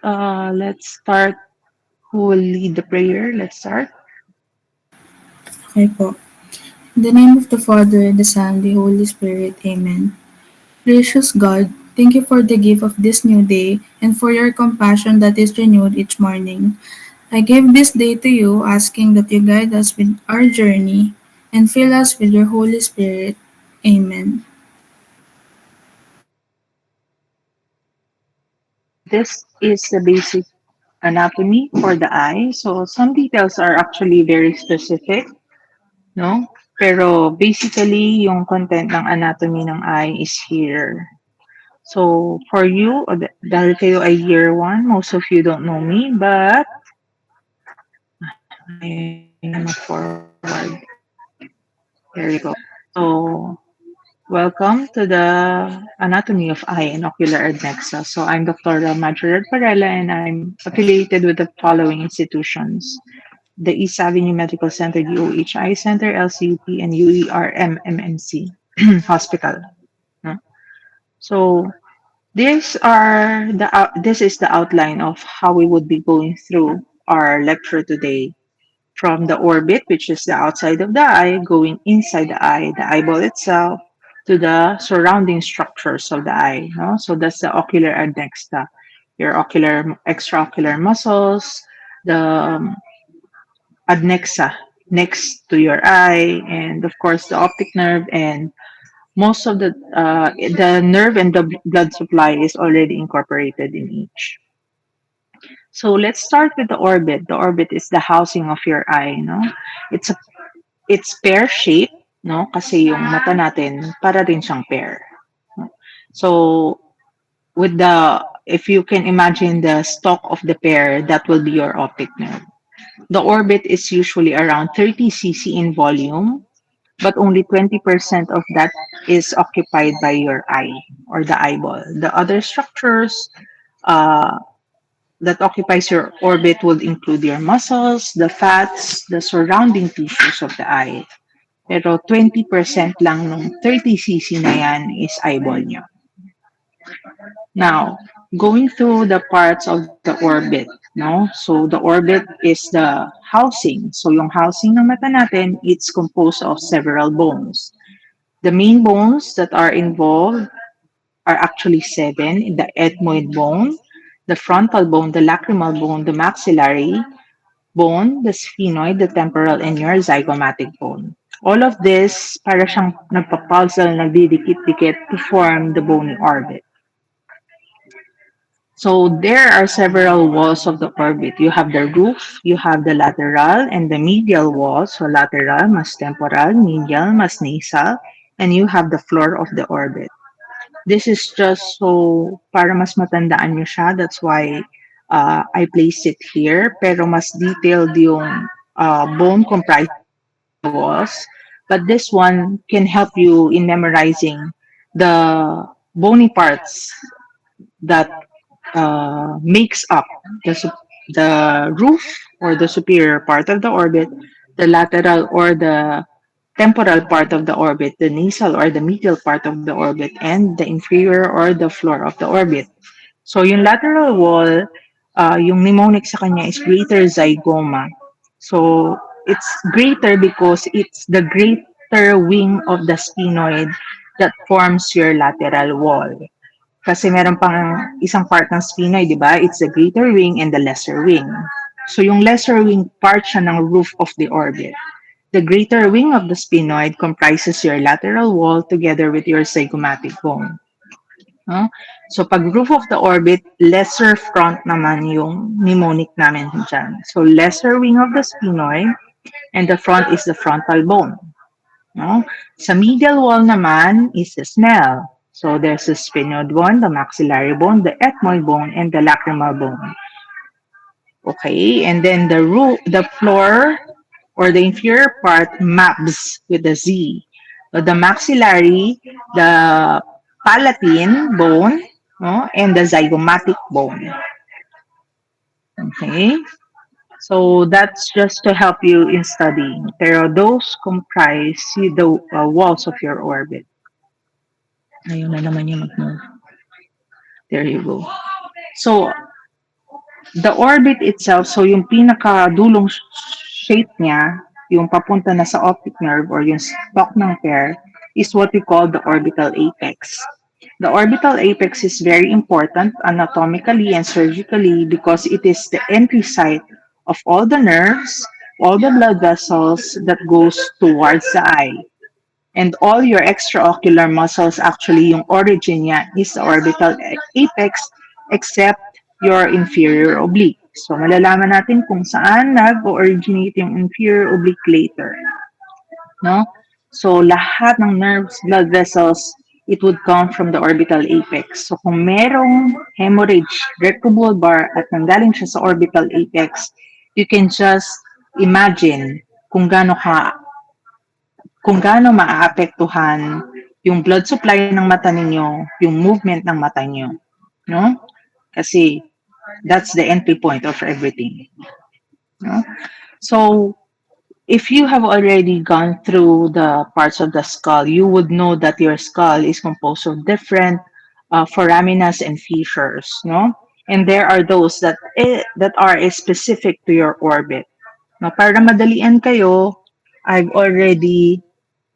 Let's start. Who will lead the prayer? Let's start. Okay po. In the name of the Father, the Son, the Holy Spirit. Amen. Gracious God, thank you for the gift of this new day and for your compassion that is renewed each morning. I give this day to you, asking that you guide us with our journey and fill us with your Holy Spirit. Amen. So this is the basic anatomy for the eye. So some details are actually very specific, no? Pero basically, yung content ng anatomy ng eye is here. So for you, dahil kayo ay year one, most of you don't know me, but I'm forward. There you go. So welcome to the Anatomy of Eye and Ocular Adnexa. So I'm Dr. Marjorie Varela and I'm affiliated with the following institutions: the East Avenue Medical Center, DOH Eye Center, LCUP, and UERMMNC Hospital. No? So this is the outline of how we would be going through our lecture today. From the orbit, which is the outside of the eye, going inside the eyeball itself, to the surrounding structures of the eye. No? So that's the ocular adnexta, your ocular, extraocular muscles, the adnexa next to your eye, and of course the optic nerve, and most of the nerve and the blood supply is already incorporated in each. So let's start with the orbit. The orbit is the housing of your eye, no? It's a it's pear shape, no? Kasi yung mata natin para rin siyang pear. No? So with the if you can imagine the stalk of the pear, that will be your optic nerve. The orbit is usually around 30 cc in volume, but only 20% of that is occupied by your eye or the eyeball. The other structures uh, that occupies your orbit would include your muscles, the fats, the surrounding tissues of the eye. Pero 20% lang nung 30 cc na yan is eyeball nyo. Now, going through the parts of the orbit, no? So the orbit is the housing. So yung housing ng mata natin, it's composed of several bones. The main bones that are involved are actually seven: the ethmoid bone, the frontal bone, the lacrimal bone, the maxillary bone, the sphenoid, the temporal, and your zygomatic bone. All of this, para siyang nagpa-puzzle, nagdidikit-dikit to form the bony orbit. So there are several walls of the orbit. You have the roof, you have the lateral and the medial wall. So lateral mas temporal, medial mas nasal, and you have the floor of the orbit. This is just so para mas matandaan nyo siya. That's why I placed it here. Pero mas detailed yung bone comprising of the walls. But this one can help you in memorizing the bony parts that makes up the roof or the superior part of the orbit, the lateral or the temporal part of the orbit, the nasal or the medial part of the orbit, and the inferior or the floor of the orbit. So yung lateral wall, yung mnemonic sa kanya is greater zygoma. So it's greater because it's the greater wing of the sphenoid that forms your lateral wall. Kasi meron pang isang part ng sphenoid, di ba? It's the greater wing and the lesser wing. So yung lesser wing part siya ng roof of the orbit. The greater wing of the sphenoid comprises your lateral wall together with your zygomatic bone. No? So pag roof of the orbit, lesser front naman yung mnemonic namin dyan. So lesser wing of the sphenoid and the front is the frontal bone. No? Sa medial wall naman is the smell. So there's the sphenoid bone, the maxillary bone, the ethmoid bone, and the lacrimal bone. Okay, and then the floor or the inferior part maps with the Z. So the maxillary, the palatine bone, no, and the zygomatic bone. Okay, so that's just to help you in studying. Pero those comprise the walls of your orbit. Ayun na naman yung mag-move. There you go. So The orbit itself, so yung pinakadulong shape niya, yung papunta na sa optic nerve or yung stalk ng hair, is what we call the orbital apex. The orbital apex is very important anatomically and surgically because it is the entry site of all the nerves, all the blood vessels that goes towards the eye. And all your extraocular muscles, actually, yung origin niya is the orbital apex except your inferior oblique. So, malalaman natin kung saan nag-originate yung inferior oblique later. No? So, lahat ng nerves, blood vessels, it would come from the orbital apex. So, kung merong hemorrhage, rectobulbar, at nanggaling siya sa orbital apex, you can just imagine kung gaano maaapektuhan yung blood supply ng mata ninyo, yung movement ng mata niyo, no? Kasi that's the entry point of everything, no? So, if you have already gone through the parts of the skull, you would know that your skull is composed of different foraminas and fissures, no? And there are those that are specific to your orbit. No, para madalian kayo, I've already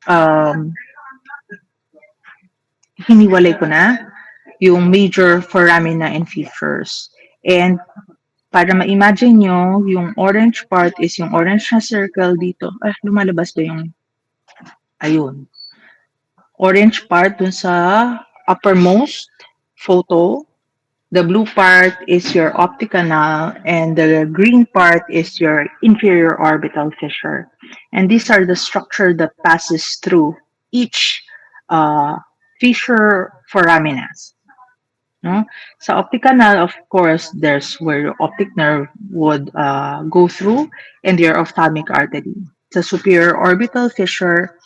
um, hiniwalay ko na yung major foramina and fissures. And para ma-imagine nyo, yung orange part is yung orange na circle dito. Ah, lumalabas ba yung, ayun. Orange part dun sa uppermost photo. The blue part is your optic canal, and the green part is your inferior orbital fissure. And these are the structure that passes through each uh, fissure foraminas. No? Sa optic canal, of course, there's where your optic nerve would go through and your ophthalmic artery. The superior orbital fissure,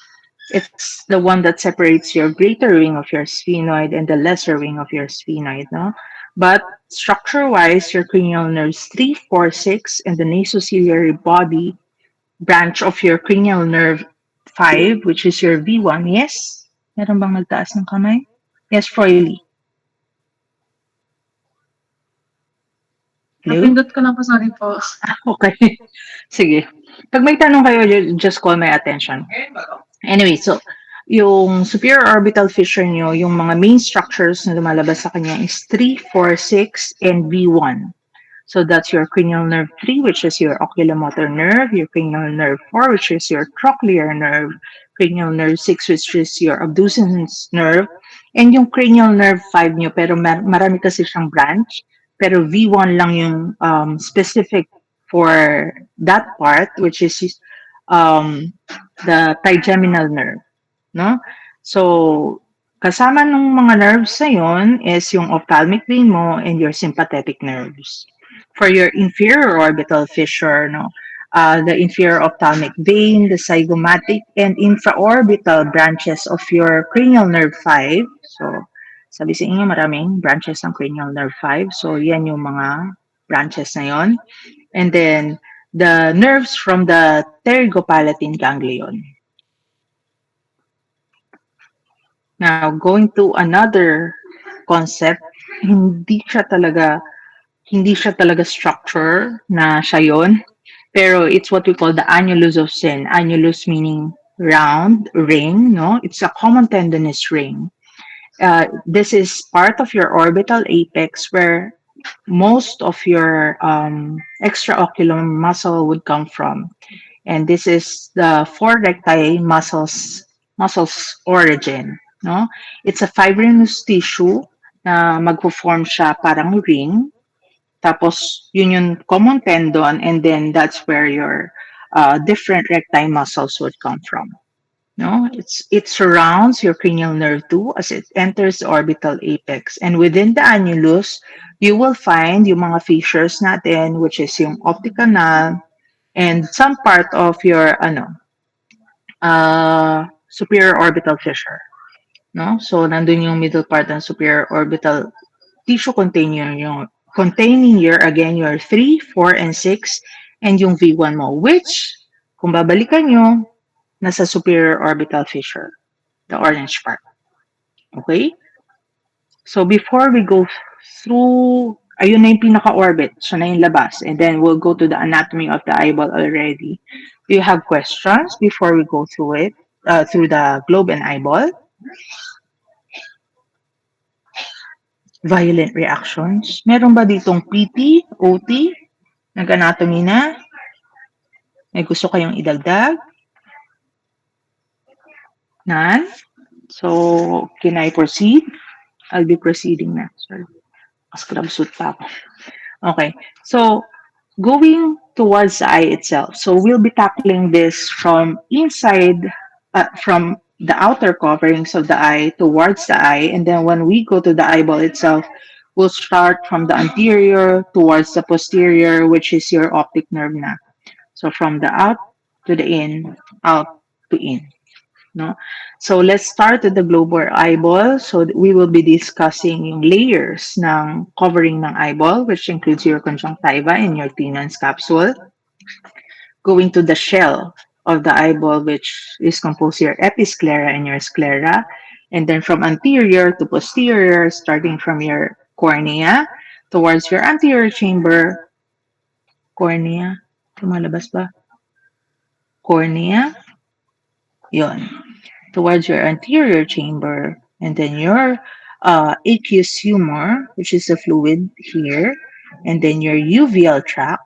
it's the one that separates your greater wing of your sphenoid and the lesser wing of your sphenoid. No? But structure-wise, your cranial nerves 3, 4, 6, and the nasociliary body branch of your cranial nerve 5, which is your V1. Yes? Meron bang nagtaas ng kamay? Yes, Froily. Hello? Napindot ko lang po, sorry po. Okay. Sige. Pag may tanong kayo, just call my attention. Anyway, so, yung superior orbital fissure nyo, yung mga main structures na lumalabas sa kanya is 3, 4, 6, and V1. So that's your cranial nerve 3, which is your oculomotor nerve, your cranial nerve 4, which is your trochlear nerve, cranial nerve 6, which is your abducens nerve, and yung cranial nerve 5 nyo, pero marami kasi siyang branch, pero V1 lang yung specific for that part, which is um, the trigeminal nerve. No? So, kasama ng mga nerves na yun is yung ophthalmic vein mo and your sympathetic nerves. For your inferior orbital fissure, no, the inferior ophthalmic vein, the zygomatic and infraorbital branches of your cranial nerve 5. So, sabi sa inyo, maraming branches ng cranial nerve 5. So, yan yung mga branches na yon. And then, the nerves from the pterygopalatine ganglion. Now, going to another concept, hindi siya talaga structure na siya yon. Pero it's what we call the annulus of Sen. Annulus meaning round, ring, no? It's a common tendinous ring. This is part of your orbital apex where most of your extraocular muscle would come from. And this is the four recti muscles origin, no? It's a fibrinous tissue na magpo-form siya parang ring. Tapos, yun yung common tendon, and then that's where your different recti muscles would come from. No, it surrounds your cranial nerve too as it enters the orbital apex, and within the annulus, you will find yung mga fissures natin, which is yung optic canal and some part of your superior orbital fissure. No, so nandun yung middle part ng superior orbital tissue containing your, again, your 3, 4, and 6, and yung V1 mo, which, kung babalikan nyo, nasa superior orbital fissure, the orange part. Okay? So before we go through, Ayun na yung pinaka-orbit. Siya na yung labas. And then we'll go to the anatomy of the eyeball already. Do you have questions before we go through it? Through the globe and eyeball? Violent reactions? Meron ba ditong PT, OT, nag-anatomy na? May gusto kayong idagdag? None? So, can I proceed? I'll be proceeding na. Sorry. Mas krabsut pa ako. Okay. So, going towards the eye itself. So, we'll be tackling this from inside, from the outer coverings of the eye towards the eye. And then when we go to the eyeball itself, we'll start from the anterior towards the posterior, which is your optic nerve na. So, from the out to the in, out to in. No? So let's start with the globe or eyeball. So we will be discussing yung layers ng covering ng eyeball, which includes your conjunctiva and your Tenon's capsule. Going to the shell of the eyeball, which is composed of your episclera and your sclera. And then from anterior to posterior, starting from your cornea towards your anterior chamber, cornea, lumalabas ba? Cornea, yon, towards your anterior chamber, and then your aqueous humor, which is the fluid here, and then your uveal tract,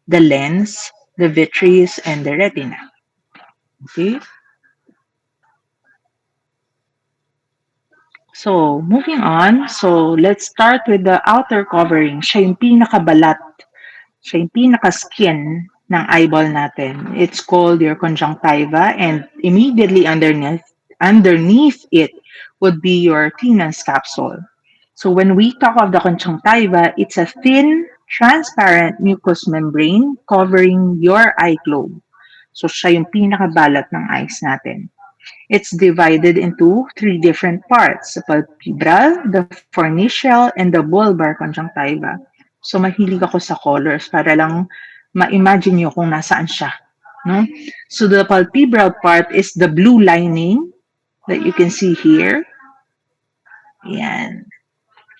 the lens, the vitreous, and the retina. Okay. So, moving on. So, let's start with the outer covering. Siya yung pinakabalat. Siya yung pinaka-skin ng eyeball natin. It's called your conjunctiva, and immediately underneath it would be your Tenon's capsule. So when we talk of the conjunctiva, it's a thin, transparent mucous membrane covering your eye globe. So siya yung pinakabalat ng eyes natin. It's divided into three different parts: the palpebral, the fornical, and the bulbar conjunctiva. So mahilig ako sa colors para lang ma-imagine nyo kung nasaan siya. No? So the palpebral part is the blue lining that you can see here. Yan.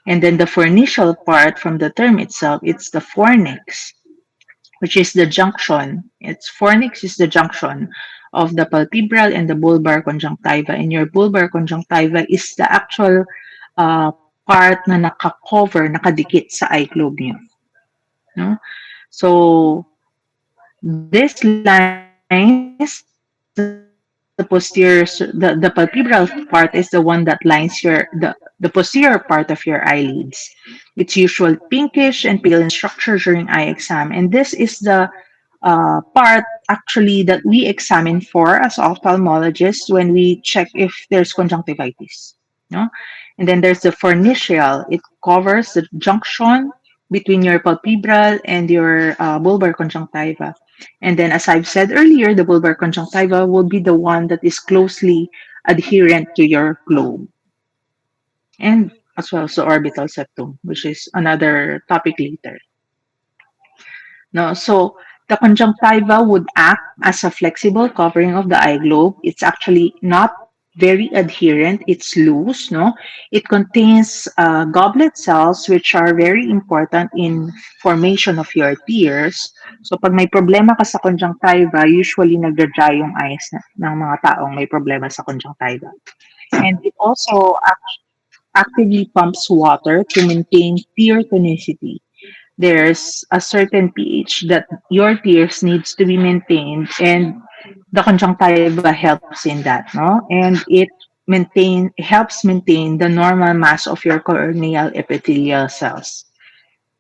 And then the fornical part, from the term itself, it's the fornix, which is the junction. Its fornix is the junction of the palpebral and the bulbar conjunctiva. And your bulbar conjunctiva is the actual uh, part na naka-cover, nakadikit sa eye globe niyo. No? So, this lines, the palpebral part is the one that lines the posterior part of your eyelids. It's usually pinkish and pale in structure during eye exam, and this is the part actually that we examine for as ophthalmologists when we check if there's conjunctivitis. No? And then there's the fornical. It covers the junction between your palpebral and your bulbar conjunctiva. And then, as I've said earlier, the bulbar conjunctiva will be the one that is closely adherent to your globe. And as well as the orbital septum, which is another topic later. No, so the conjunctiva would act as a flexible covering of the eye globe. It's actually not very adherent. It's loose. No, it contains goblet cells, which are very important in formation of your tears. So pag may problema ka sa conjunctiva, usually nagda-dry yung eyes ng mga taong may problema sa conjunctiva. And it also actively pumps water to maintain tear tonicity. There's a certain pH that your tears needs to be maintained, and the conjunctiva helps in that, no? And helps maintain the normal mass of your corneal epithelial cells.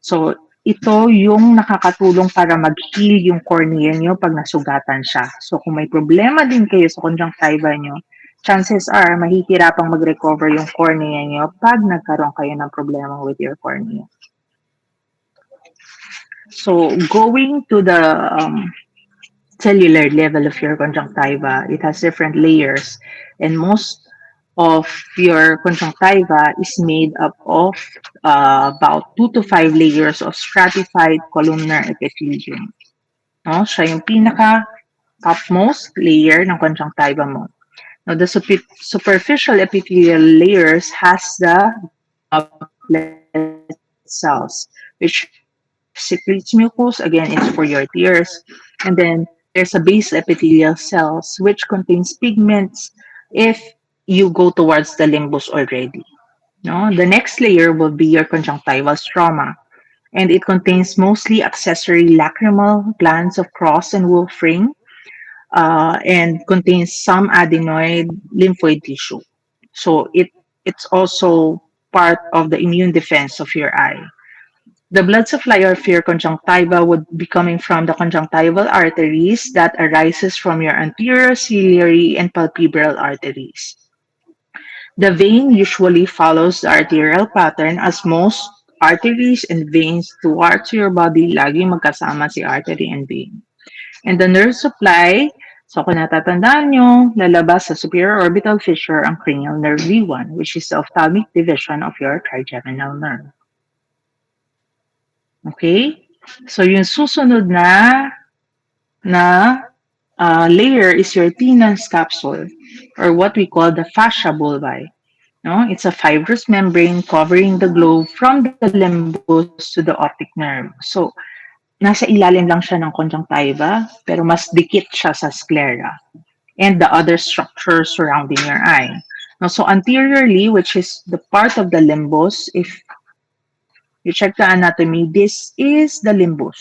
So ito yung nakakatulong para mag-heal yung cornea nyo pag nasugatan siya. So kung may problema din kayo sa conjunctiva nyo, chances are mahihirapang mag-recover yung cornea nyo pag nagkaroon kayo ng problema with your cornea. So going to the cellular level of your conjunctiva, it has different layers, and most of your conjunctiva is made up of about 2 to 5 layers of stratified columnar epithelium. No? Siya yung pinaka topmost layer ng conjunctiva mo. Now, the superficial epithelial layers has the goblet cells. cells, which secretes mucus. Again, it's for your tears. And then there's a base epithelial cells, which contains pigments if you go towards the limbus already. No? The next layer will be your conjunctival stroma, and it contains mostly accessory lacrimal glands of Cross and Wolf ring, and contains some adenoid lymphoid tissue. So it's also part of the immune defense of your eye. The blood supply of your conjunctiva would be coming from the conjunctival arteries that arises from your anterior ciliary and palpebral arteries. The vein usually follows the arterial pattern as most arteries and veins towards your body lagi magkasama si artery and vein. And the nerve supply, so kung natatandaan nyo, lalabas sa superior orbital fissure ang cranial nerve V1, which is the ophthalmic division of your trigeminal nerve. Okay? So yung susunod na layer is your Tenon's capsule, or what we call the fascia bulbi. No? It's a fibrous membrane covering the globe from the limbus to the optic nerve. So, nasa ilalim lang siya ng conjunctiva, pero mas dikit siya sa sclera and the other structures surrounding your eye. Now, so anteriorly, which is the part of the limbus, if you check the anatomy, this is the limbus.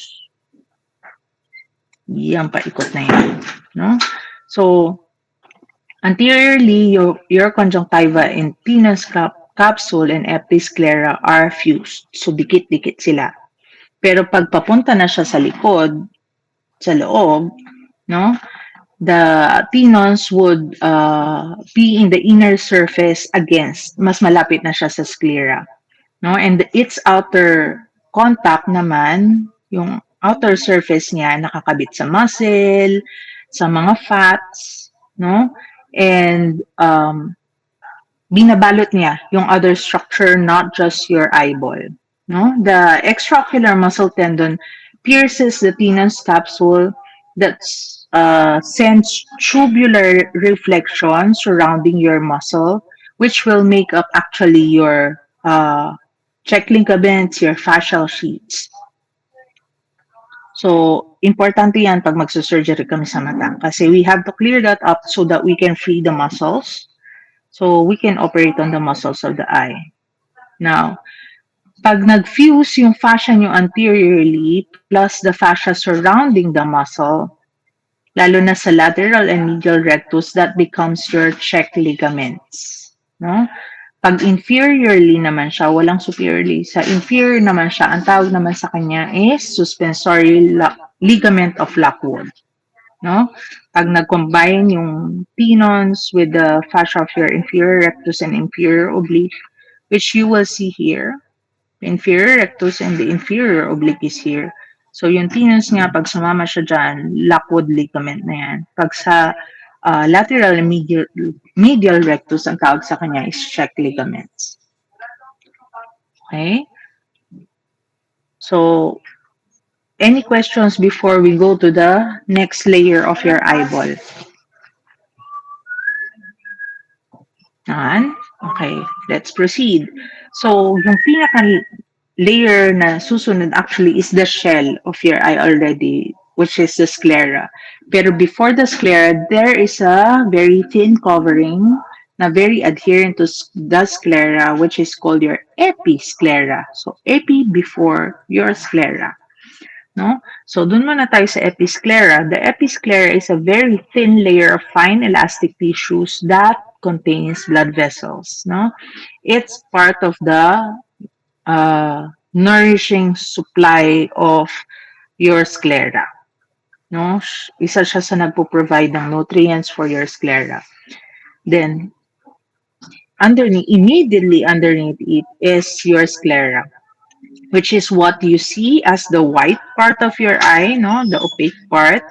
Yan paikot na yan. No? So, anteriorly, your conjunctiva and Tenon's capsule and episclera are fused. So, dikit-dikit sila. Pero pag papunta na siya sa likod, sa loob, no, the tenons would be in the inner surface against, mas malapit na siya sa sclera. No? And its outer contact naman, yung outer surface niya nakakabit sa muscle, sa mga fats, no? And binabalot niya yung other structure, not just your eyeball. No? The extraocular muscle tendon pierces the Tenon's capsule that sends tubular reflection surrounding your muscle, which will make up actually your check ligaments, your fascial sheets. So, importante yan pag magsusurgery kami sa mata kasi we have to clear that up so that we can free the muscles, so we can operate on the muscles of the eye. Now, pag nag-fuse yung fascia nyo anteriorly plus the fascia surrounding the muscle, lalo na sa lateral and medial rectus, that becomes your check ligaments. No? Pag inferiorly naman siya, walang superiorly. Sa inferior naman siya, ang tawag naman sa kanya is suspensory ligament of Lockwood. No? Pag nag-combine yung tenons with the fascia of your inferior rectus and inferior oblique, which you will see here, the inferior rectus and the inferior oblique is here. So yung tenons nga, pag sumama siya dyan, Lockwood ligament na yan. Pag sa lateral and medial rectus, ang tawag sa kanya is check ligaments. Okay? So, any questions before we go to the next layer of your eyeball? None? Okay, let's proceed. So, yung pinaka-layer na susunod actually is the shell of your eye already, which is the sclera. Pero before the sclera, there is a very thin covering na very adherent to the sclera, which is called your episclera. So, epi before your sclera. No? So, dun muna tayo sa episclera. The episclera is a very thin layer of fine elastic tissues that contains blood vessels. No? It's part of the nourishing supply of your sclera. No? Isa siya sa nagpo-provide ng nutrients for your sclera. Then, immediately underneath it is your sclera, which is what you see as the white part of your eye, no, the opaque part,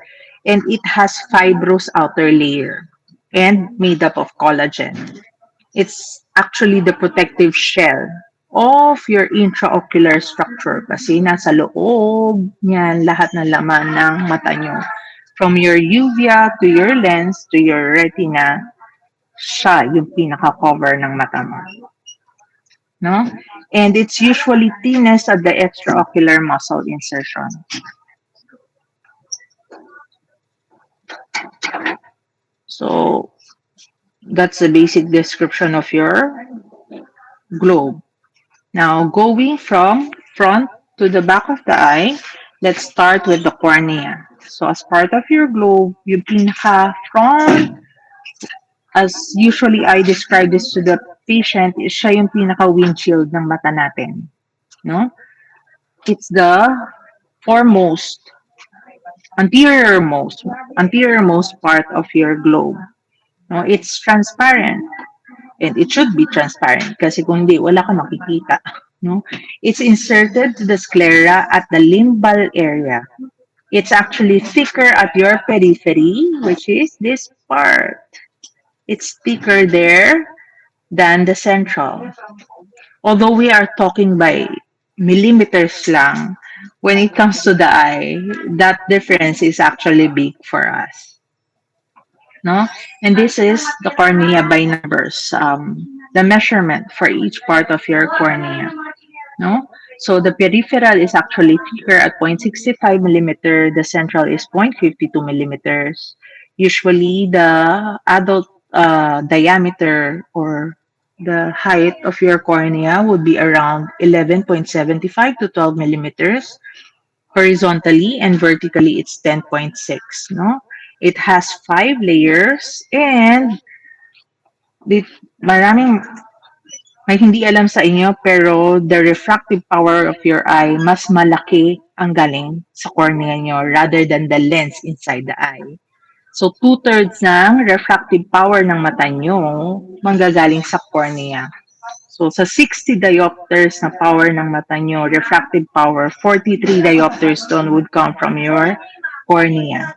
and it has fibrous outer layer and made up of collagen. It's actually the protective shell of your intraocular structure kasi nasa loob niyan lahat ng laman ng mata nyo. From your uvea to your lens to your retina, siya yung pinaka-cover ng mata mo. no? And it's usually thinnest at the extraocular muscle insertion. So that's the basic description of your globe. Now, going from front to the back of the eye, let's start with the cornea. So, as part of your globe, yung pinaka-front, as usually I describe this to the patient, is siya yung pinaka-windshield ng mata natin. No? It's the foremost, anteriormost part of your globe. No? It's transparent. And it should be transparent kasi kung hindi, wala ka makikita. No? It's inserted to the sclera at the limbal area. It's actually thicker at your periphery, which is this part. It's thicker there than the central. Although we are talking by millimeters lang, when it comes to the eye, that difference is actually big for us. No? And this is the cornea by numbers, the measurement for each part of your cornea. No? So the peripheral is actually thicker at 0.65 millimeter. The central is 0.52 millimeters. Usually, the adult diameter or the height of your cornea would be around 11.75 to 12 millimeters. Horizontally and vertically, it's 10.6. No? It has 5 layers and maraming may hindi alam sa inyo, pero the refractive power of your eye, mas malaki ang galing sa cornea nyo rather than the lens inside the eye. So, 2/3 ng refractive power ng mata nyo manggagaling sa cornea. So, sa 60 diopters na power ng mata nyo, refractive power, 43 diopters doon would come from your cornea.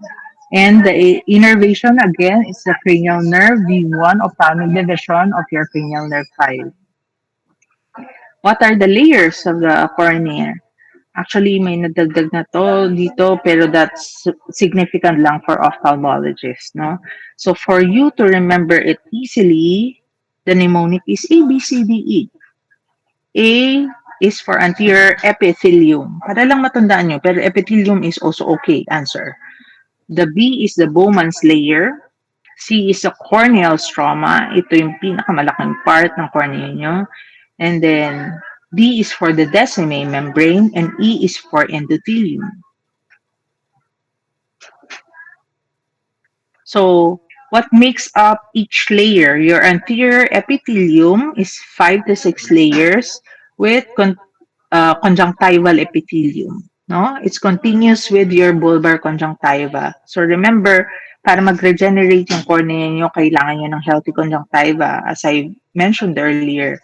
And the innervation, again, is the cranial nerve, V1, ophthalmic division of your cranial nerve 5. What are the layers of the cornea? Actually, may nadagdag na to dito, pero that's significant lang for ophthalmologists, no? So for you to remember it easily, the mnemonic is A, B, C, D, E. A is for anterior epithelium. Para lang matandaan nyo, pero epithelium is also okay answer. The B is the Bowman's layer. C is the corneal stroma. Ito yung pinakamalaking part ng cornea nyo. And then D is for the Descemet membrane and E is for endothelium. So what makes up each layer? Your anterior epithelium is 5 to 6 layers with conjunctival epithelium. No? It's continuous with your bulbar conjunctiva. So remember, para mag-regenerate yung cornea nyo, kailangan nyo ng healthy conjunctiva, as I mentioned earlier.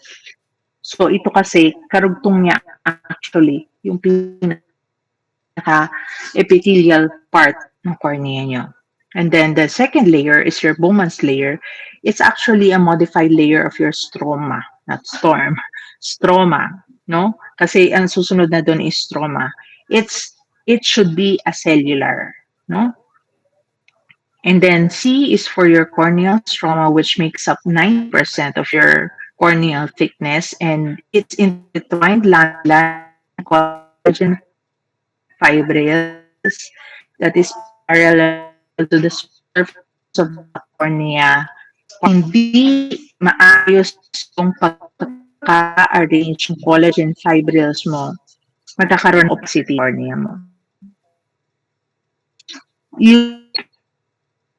So ito kasi, karugtong niya actually, yung pinaka-epithelial part ng cornea nyo. And then the second layer is your Bowman's layer. It's actually a modified layer of your stroma, not storm. Stroma, no? Kasi ang susunod na doon is stroma. It should be a cellular, no? And then C is for your corneal stroma, which makes up 90% of your corneal thickness, and it's intertwined lamella and collagen fibrils that is parallel to the surface of the cornea. Hindi maayos yung pagka-arrange ng collagen fibrils mo, magkakaroon ng opacity cornea mo. You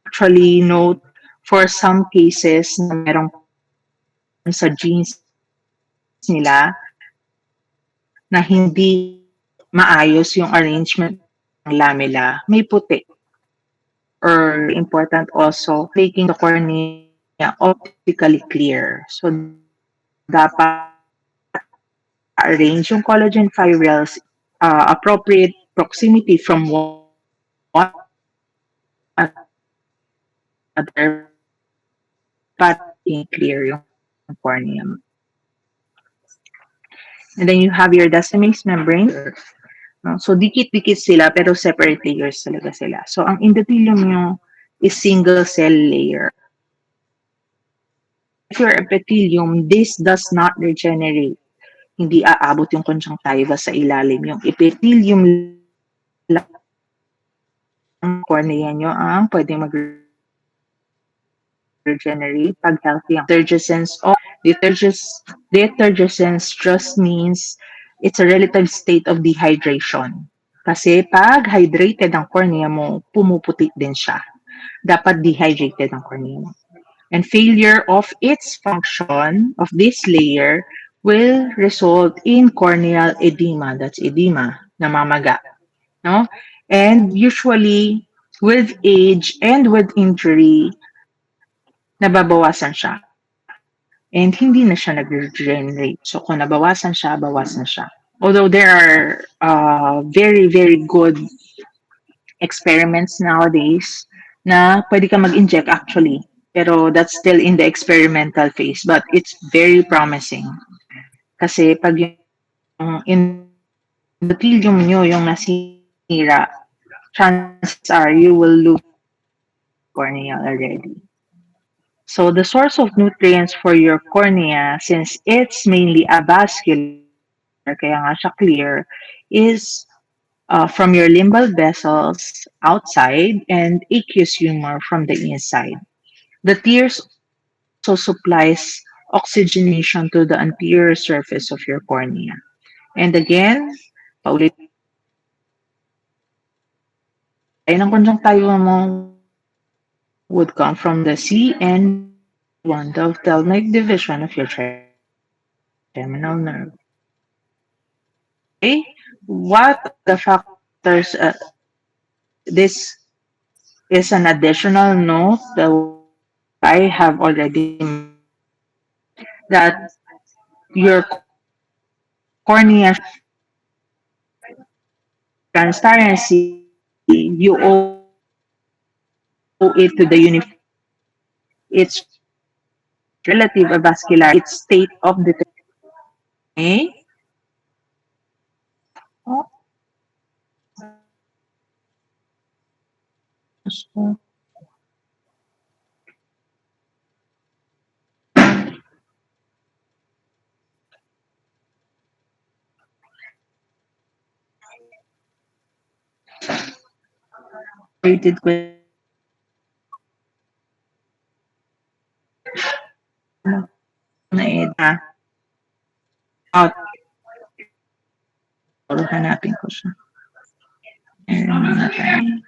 actually note for some cases na merong sa genes nila na hindi maayos yung arrangement ng lamella, may puti. Or important also, making the cornea optically clear. So, dapat arrange yung collagen fibrils appropriate proximity from one another para clear yung cornea. And then you have your Descemet's membrane. No? So, dikit-dikit sila, pero separate layers talaga sila. So, ang endothelium nyo is single cell layer. If your epithelium, this does not regenerate. Hindi aabot yung conjunctiva sa ilalim. Yung epithelium lang cornea nyo ang pwede mag-regenerate pag healthy ang detergescence just means it's a relative state of dehydration. Kasi pag hydrated ang cornea mo, pumuputi din siya. Dapat dehydrated ang cornea mo. And failure of its function of this layer will result in corneal edema. That's edema, namamaga. No? And usually, with age and with injury, nababawasan siya. And hindi na siya nag-regenerate. So kung nabawasan siya, bawas na siya. Although there are very, very good experiments nowadays na pwede ka mag-inject actually. Pero that's still in the experimental phase. But it's very promising. Kasi pag yung endothelium nyo yung nasira, chances are you will lose cornea already. So the source of nutrients for your cornea, since it's mainly avascular, kaya nga siya clear, is from your limbal vessels outside and aqueous humor from the inside. The tears also supplies oxygenation to the anterior surface of your cornea. And again, paulit-ulit, ang conjunctiva mo would come from the CN1, the ophthalmic division of your trigeminal nerve. Okay? What are the factors? This is an additional note that I have already mentioned that your cornea transparency, you owe it to the uniformity of the cornea. Its relative avascularity, its state of deterioration. Okay? Oh, so rated na EDA. Out. Hanapin ko siya. Meron na tayo.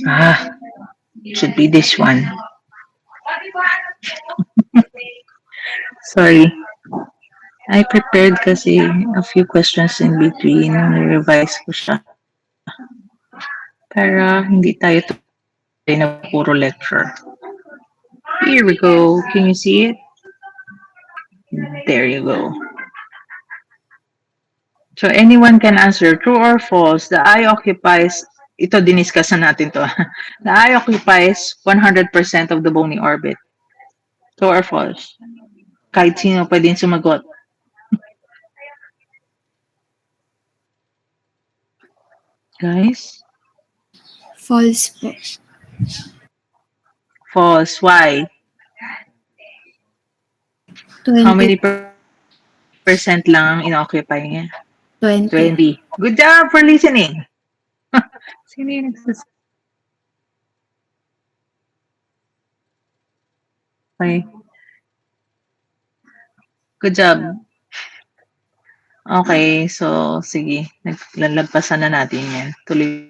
Ah, should be this one. Sorry. I prepared kasi a few questions in between. Revise ko siya. Para hindi tayo tuloy na puro lecture. Here we go. Can you see it? There you go. So anyone can answer true or false. The eye occupies, ito diniscuss na natin to. The eye occupies 100% of the bony orbit. True or false? Kahit sino pwedeng sumagot. Guys? False po. False. Why? How 20. many percent lang ang inoccupy niya? 20. 20. Good job for listening. Sino yung nagsasabi? Okay. Good job. Okay, so sige, naglalagpasan na natin yan. Tuloy.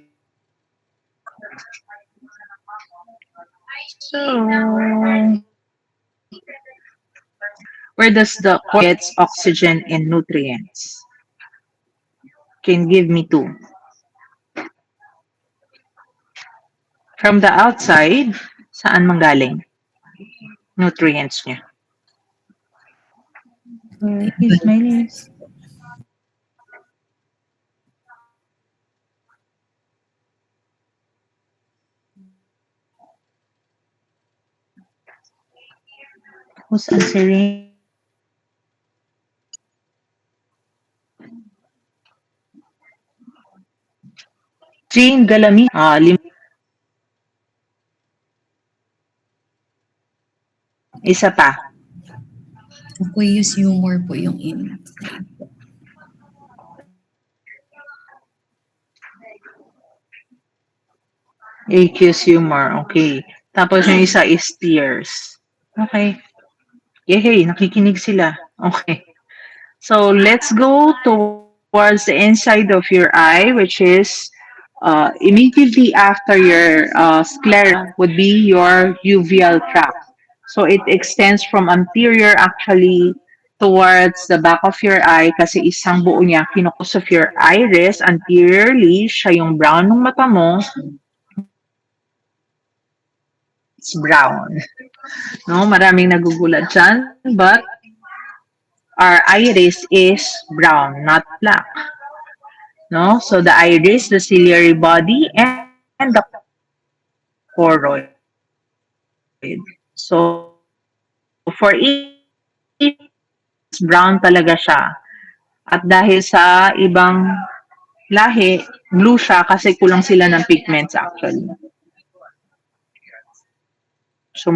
So, where does the corn gets oxygen and nutrients? Can give me two. From the outside, saan manggaling? Nutrients niya. Where is my list? Who's answering? Jane Galami. Isa pa. Aqueous humor po yung in. Aqueous humor. Okay. Tapos yung isa is tears. Okay. Yehey, nakikinig sila. Okay. So let's go towards the inside of your eye, which is immediately after your sclera would be your uveal tract. So it extends from anterior actually towards the back of your eye kasi isang buo niya kinukus of your iris anteriorly, siya yung brown ng mata mo, it's brown. No, maraming nagugulat dyan, but our iris is brown, not black. No? So the iris, the ciliary body, and the choroid. So for each brown talaga siya. At dahil sa ibang lahi, blue siya kasi kulang sila ng pigments actually. So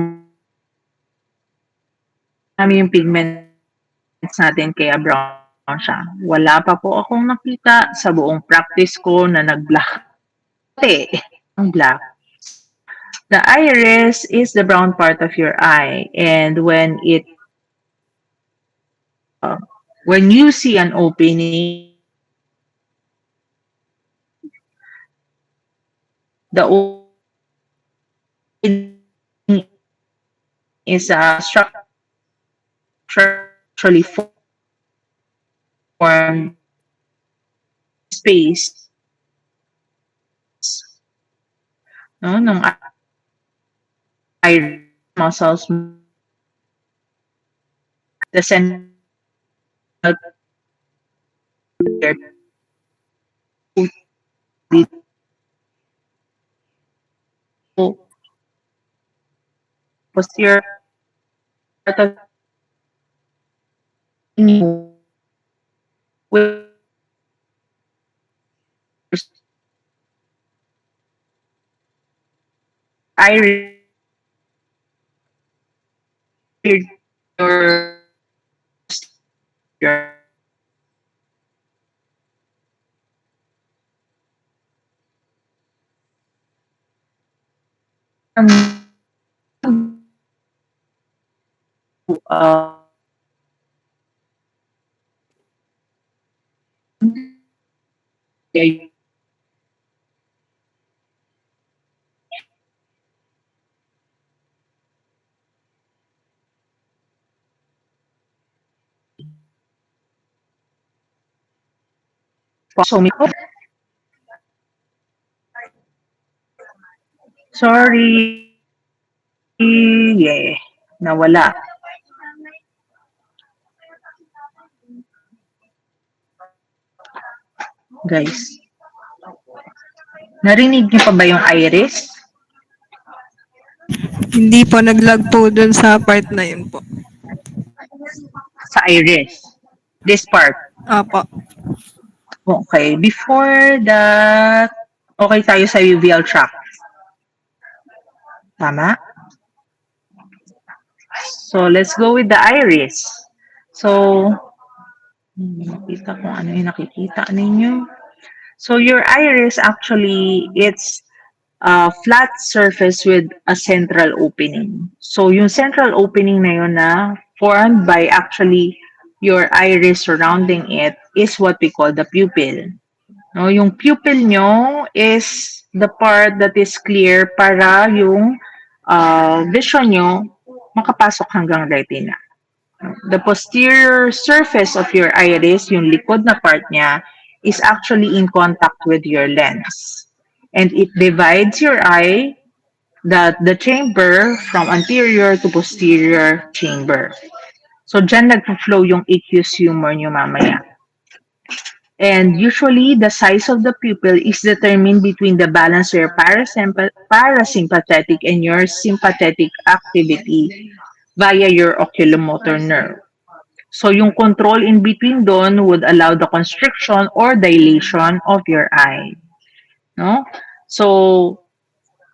marami yung pigments natin kaya brown siya. Wala pa po akong nakita sa buong practice ko na nag-black. Ang black. So, the iris is the brown part of your eye, and when you see an opening, the opening is a structurally formed space, no, ng iris muscles, the central posterior part of you with iris your uh, so sorry, yeah, nawala. Guys, narinig niyo pa ba yung iris? Hindi po, nag-lag po dun sa part na yun po. Sa iris. This part. Apo. Okay. Before that, okay tayo sa uveal tract. Tama? So, let's go with the iris. So, nakita kung ano yung nakikita ninyo. So, your iris actually, it's a flat surface with a central opening. So, yung central opening na yun na formed by actually your iris surrounding it is what we call the pupil. No, yung pupil nyo is the part that is clear para yung vision nyo makapasok hanggang retina. The posterior surface of your iris, yung likod na part niya, is actually in contact with your lens. And it divides your eye, the chamber, from anterior to posterior chamber. So, dyan nag-flow yung aqueous humor nyo mamaya. And usually, the size of the pupil is determined between the balance of your parasympathetic and your sympathetic activity via your oculomotor nerve. So yung control in between doon would allow the constriction or dilation of your eye. No? So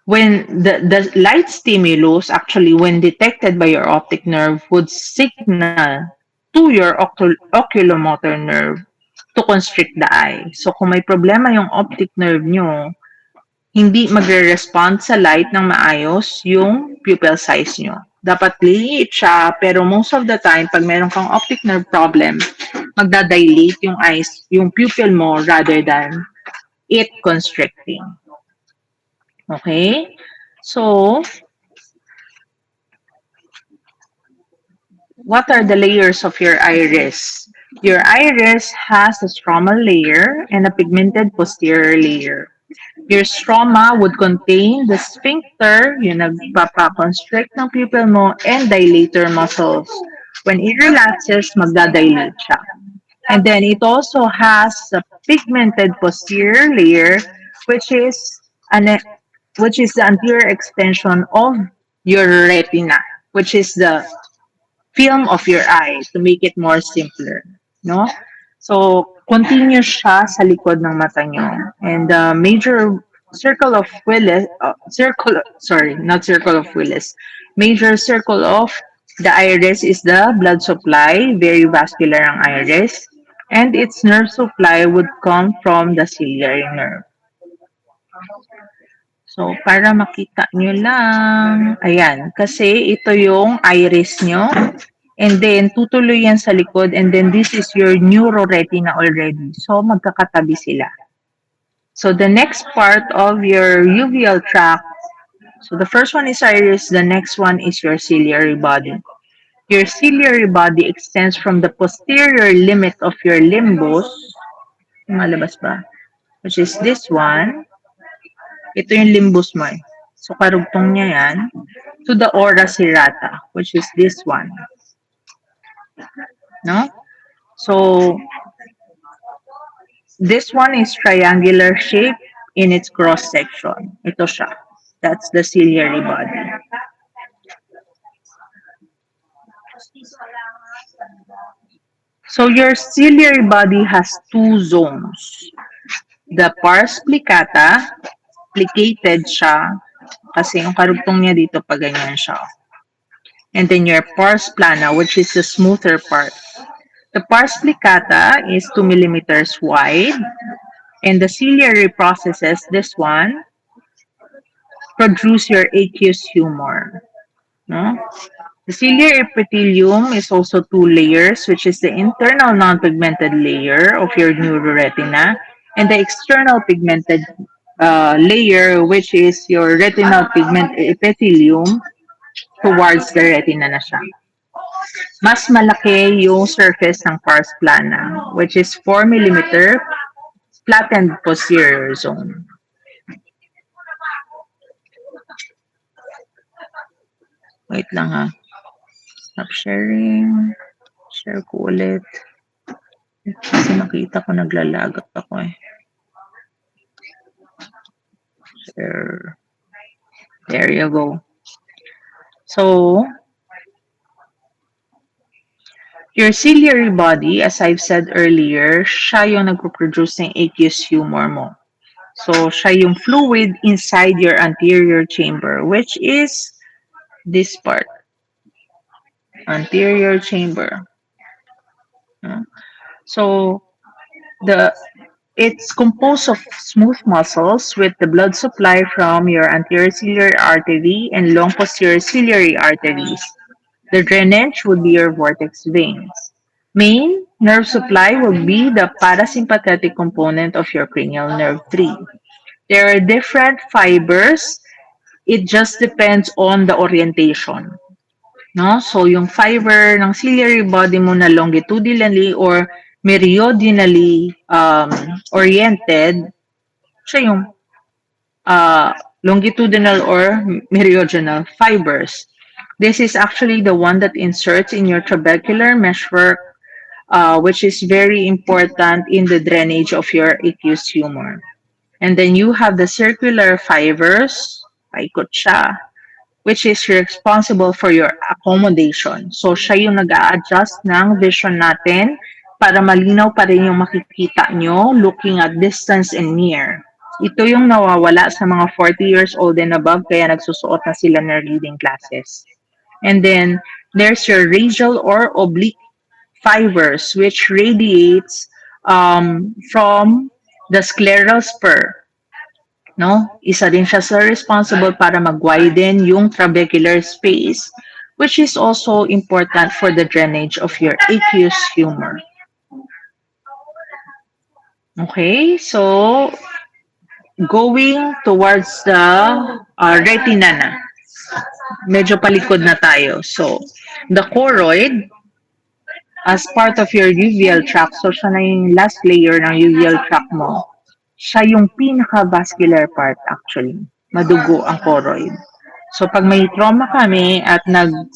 when the light stimulus actually when detected by your optic nerve would signal to your oculomotor nerve to constrict the eye. So kung may problema yung optic nerve nyo, hindi magre-respond sa light ng maayos yung pupil size nyo. Dapat liit siya, pero most of the time, pag meron kang optic nerve problem, magdadilate yung eyes, yung pupil mo rather than it constricting. Okay? So, what are the layers of your iris? Your iris has a stromal layer and a pigmented posterior layer. Your stroma would contain the sphincter, yung nagpapaconstrict ng pupil mo, and dilator muscles. When it relaxes, magdadilate siya. And then it also has a pigmented posterior layer, which is an which is the anterior extension of your retina, which is the film of your eye to make it more simpler, no? So, continuous siya sa likod ng mata nyo. And the major circle of Willis, not circle of Willis, major circle of the iris is the blood supply, very vascular ang iris, and its nerve supply would come from the ciliary nerve. So, para makita nyo lang, ayan, kasi ito yung iris nyo, and then tutuloy yan sa likod, and then this is your neuroretina already. So, magkakatabi sila. So, the next part of your uveal tract, so the first one is iris, the next one is your ciliary body. Your ciliary body extends from the posterior limit of your limbus, malabas ba? Which is this one. Ito yung limbus mo eh. So, karugtong niya yan to the ora serrata, which is this one. No? So, this one is triangular shape in its cross section. Ito siya. That's the ciliary body. So, your ciliary body has two zones. The pars plicata, plicated siya, kasi yung karugtong niya dito pa ganyan siya. And then your pars plana, which is the smoother part. The pars plicata is 2 millimeters wide, and the ciliary processes, this one, produce your aqueous humor. No? The ciliary epithelium is also two layers, which is the internal non-pigmented layer of your neuroretina, and the external pigmented layer, which is your retinal pigment epithelium towards the retina na siya. Mas malaki yung surface ng pars plana, which is 4 millimeter flattened posterior zone. Wait lang ha. Stop sharing. Share ko ulit. Kasi nakita ko naglalag ako eh. Share. There you go. So, your ciliary body, as I've said earlier, siya yung nagpo-produce ng aqueous humor mo. So, siya yung fluid inside your anterior chamber, which is this part. Anterior chamber. So, it's composed of smooth muscles with the blood supply from your anterior ciliary artery and long posterior ciliary arteries. The drainage would be your vortex veins. Main nerve supply will be the parasympathetic component of your cranial nerve tree. There are different fibers. It just depends on the orientation. No? So, yung fiber ng ciliary body mo na longitudinally or meridionally oriented, siya yung longitudinal or meridional fibers. This is actually the one that inserts in your trabecular meshwork, which is very important in the drainage of your aqueous humor. And then you have the circular fibers, paikot siya, which is responsible for your accommodation. So siya yung nag-a-adjust ng vision natin para malinaw pa rin yung makikita nyo looking at distance and near. Ito yung nawawala sa mga 40 years old and above kaya nagsusuot na sila ng reading glasses. And then there's your radial or oblique fibers which radiates from the scleral spur. No? Isa din siya sa responsible para mag-widen yung trabecular space, which is also important for the drainage of your aqueous humor. Okay, so going towards the retina na. Medyo palikod na tayo. So, the choroid, as part of your uveal tract, so siya na yung last layer ng uveal tract mo, siya yung pinaka-vascular part actually. Madugo ang choroid. So, pag may trauma kami at nagkaroon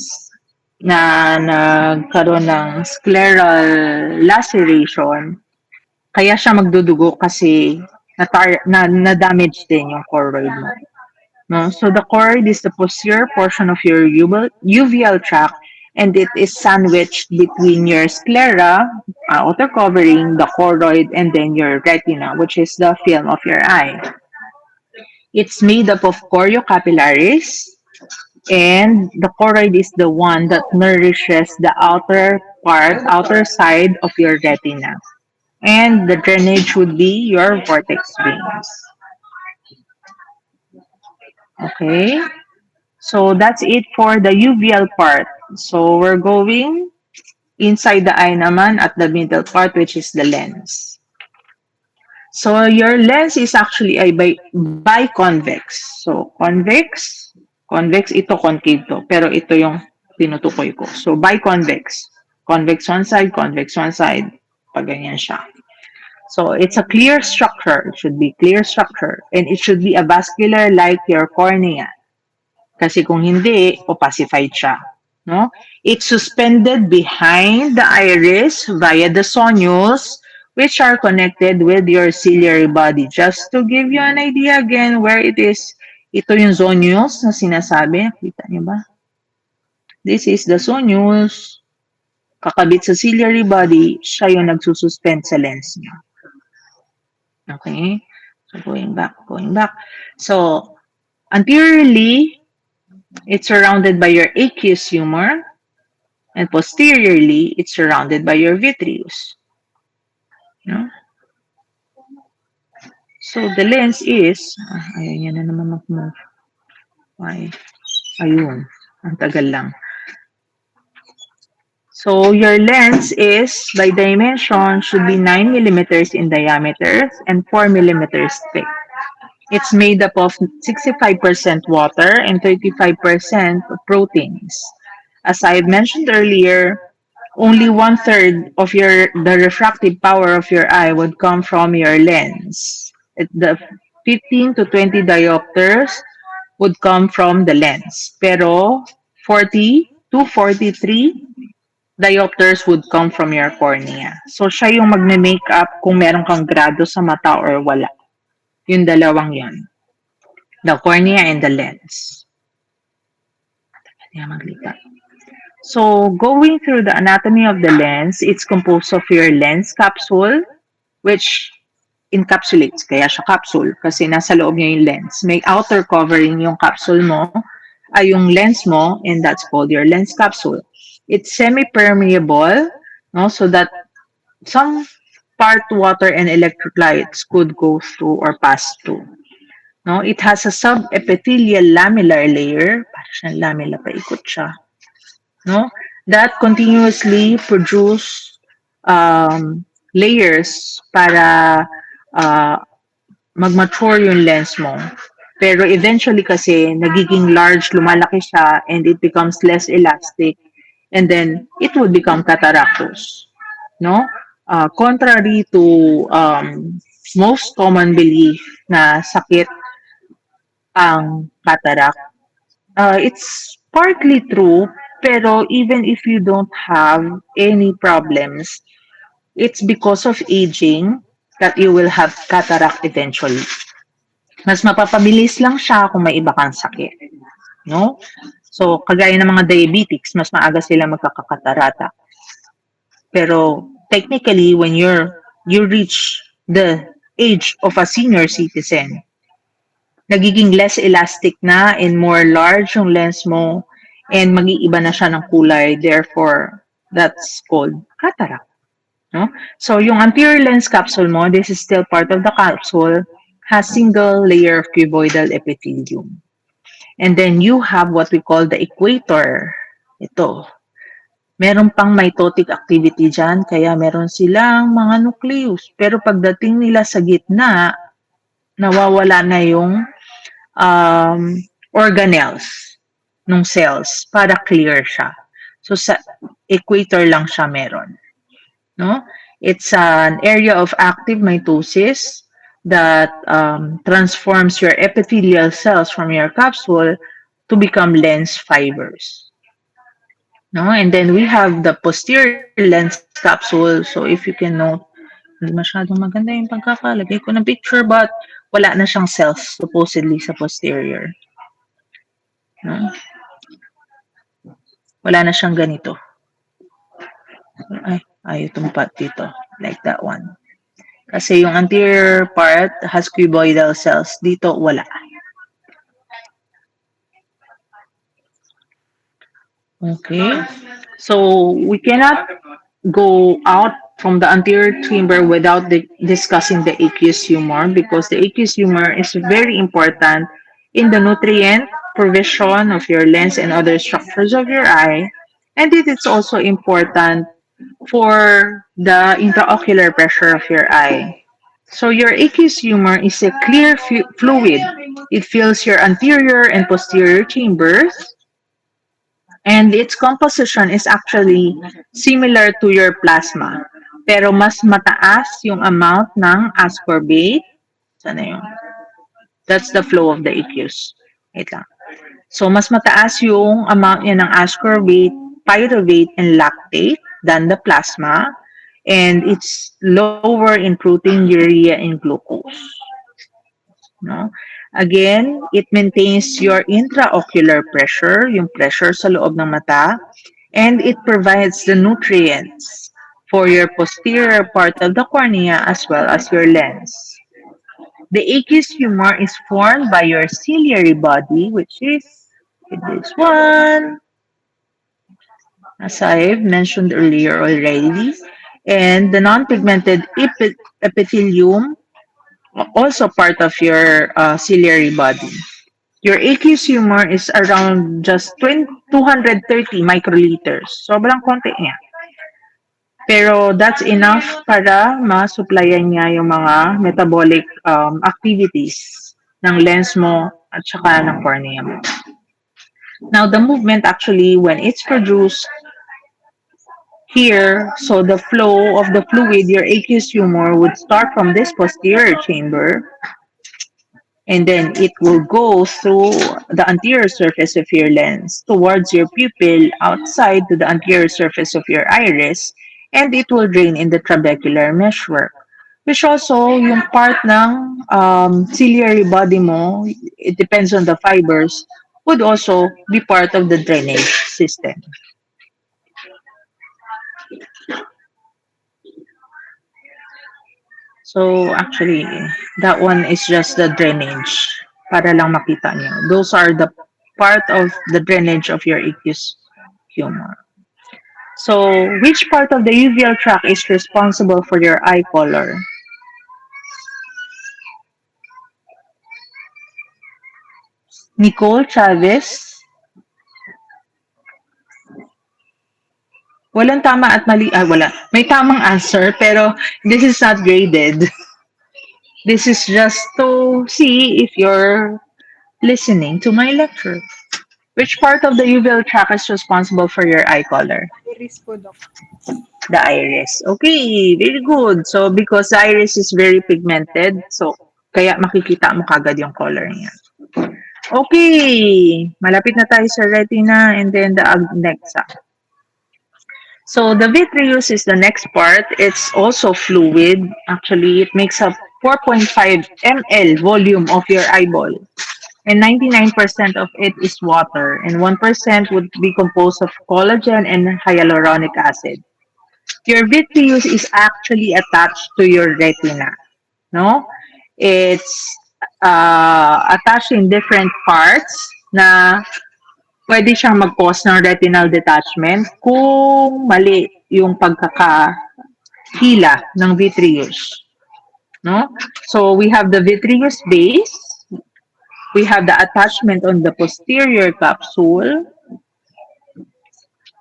ng scleral laceration, kaya siya magdudugo kasi na-damage din yung choroid mo. No? So the choroid is the posterior portion of your uveal tract and it is sandwiched between your sclera, outer covering, the choroid, and then your retina, which is the film of your eye. It's made up of choriocapillaries, and the choroid is the one that nourishes the outer side of your retina. And the drainage would be your vortex veins. Okay, so that's it for the uveal part. So we're going inside the eye naman at the middle part, which is the lens. So your lens is actually a biconvex. So convex ito, concave to. Pero ito yung tinutukoy ko. So biconvex. Convex one side, pag ganyan siya. So it's a clear structure. It should be clear structure. And it should be a vascular like your cornea. Kasi kung hindi, opacified siya. No? It's suspended behind the iris via the sonules, which are connected with your ciliary body. Just to give you an idea again where it is, ito yung sonules na sinasabi. Kita niyo ba? This is the sonules. Kakabit sa ciliary body, siya yung nagsususpend sa lens niya. Okay? So, going back. So, anteriorly, it's surrounded by your aqueous humor, and posteriorly, it's surrounded by your vitreous. No? So, the lens is, ayaw niya na naman mag-move. Why? Ayun. Ang tagal lang. So your lens is, by dimension, should be 9 millimeters in diameter and 4 millimeters thick. It's made up of 65% water and 35% proteins. As I mentioned earlier, only 1/3 of the refractive power of your eye would come from your lens. The 15 to 20 diopters would come from the lens. Pero 40 to 43 diopters would come from your cornea. So, siya yung magne-make up kung meron kang grado sa mata or wala. Yung dalawang yun. The cornea and the lens. So, going through the anatomy of the lens, it's composed of your lens capsule, which encapsulates. Kaya siya capsule kasi nasa loob niya yung lens. May outer covering yung capsule mo, yung lens mo, and that's called your lens capsule. It's semi-permeable, no, so that some part water and electrolytes could go through or pass through. No, it has a subepithelial lamellar layer, parang siyang lamella, paikot siya. No, that continuously produce layers para mag-mature yung lens mo. Pero eventually kasi nagiging large, lumalaki siya, and it becomes less elastic. And then it would become cataractus, no? Contrary to most common belief na sakit ang cataract, it's partly true, pero even if you don't have any problems, it's because of aging that you will have cataract eventually. Mas mapapabilis lang siya kung may iba kang sakit. no? So, kagaya ng mga diabetics, mas maaga sila magkakakatarata. Pero technically, when you reach the age of a senior citizen, nagiging less elastic na and more large yung lens mo and mag-iiba na siya ng kulay. Therefore, that's called cataract. No? So, yung anterior lens capsule mo, this is still part of the capsule, has single layer of cuboidal epithelium. And then you have what we call the equator. Ito. Meron pang mitotic activity dyan, kaya meron silang mga nucleus. Pero pagdating nila sa gitna, nawawala na yung organelles ng cells para clear siya. So sa equator lang siya meron. No? It's an area of active mitosis that transforms your epithelial cells from your capsule to become lens fibers. No? And then we have the posterior lens capsule. So if you can note, hindi masyadong maganda yung pagkakalagay ko ng picture but wala na siyang cells supposedly sa posterior. No? Wala na siyang ganito. Ayaw tumpat dito. Like that one. Kasi yung anterior part has cuboidal cells. Dito, wala. Okay. So, we cannot go out from the anterior chamber without discussing the aqueous humor because the aqueous humor is very important in the nutrient provision of your lens and other structures of your eye. And it is also important for the intraocular pressure of your eye. So your aqueous humor is a clear fluid. It fills your anterior and posterior chambers, and its composition is actually similar to your plasma. Pero mas mataas yung amount ng ascorbate. Sana yun? That's the flow of the aqueous. Wait lang. So, mas mataas yung amount niya ng ascorbate, pyruvate, and lactate than the plasma. And it's lower in protein, urea, and glucose. No? Again, it maintains your intraocular pressure, yung pressure sa loob ng mata, and it provides the nutrients for your posterior part of the cornea as well as your lens. The aqueous humor is formed by your ciliary body, which is this one, as I've mentioned earlier already, and the non-pigmented epithelium, also part of your ciliary body. Your aqueous humor is around just 230 microliters. Sobrang konti niya. Pero that's enough para ma-supplyan niya yung mga metabolic activities ng lens mo at saka ng cornea mo. Now, the movement actually, when it's produced here, so the flow of the fluid, your aqueous humor would start from this posterior chamber, and then it will go through the anterior surface of your lens towards your pupil outside to the anterior surface of your iris, and it will drain in the trabecular meshwork. Which also, yung part ng ciliary body mo, it depends on the fibers, would also be part of the drainage system. So actually, that one is just the drainage para lang makita niyo. Those are the part of the drainage of your aqueous humor. So, which part of the uveal tract is responsible for your eye color? Nicole Chavez? Walang tama at mali. Wala. May tamang answer, pero this is not graded. This is just to see if you're listening to my lecture. Which part of the uveal tract is responsible for your eye color? Iris po, Doc. The iris. Okay, very good. So, because the iris is very pigmented, so kaya makikita mo kagad yung color niya. Okay, malapit na tayo sa retina and then the agnexa. So, the vitreous is the next part. It's also fluid. Actually, it makes up 4.5 ml volume of your eyeball. and 99% of it is water, and 1% would be composed of collagen and hyaluronic acid. Your vitreous is actually attached to your retina, no? It's attached in different parts na pwede siyang mag-cause ng retinal detachment kung mali yung pagkakahila ng vitreous, no? So we have the vitreous base, we have the attachment on the posterior capsule,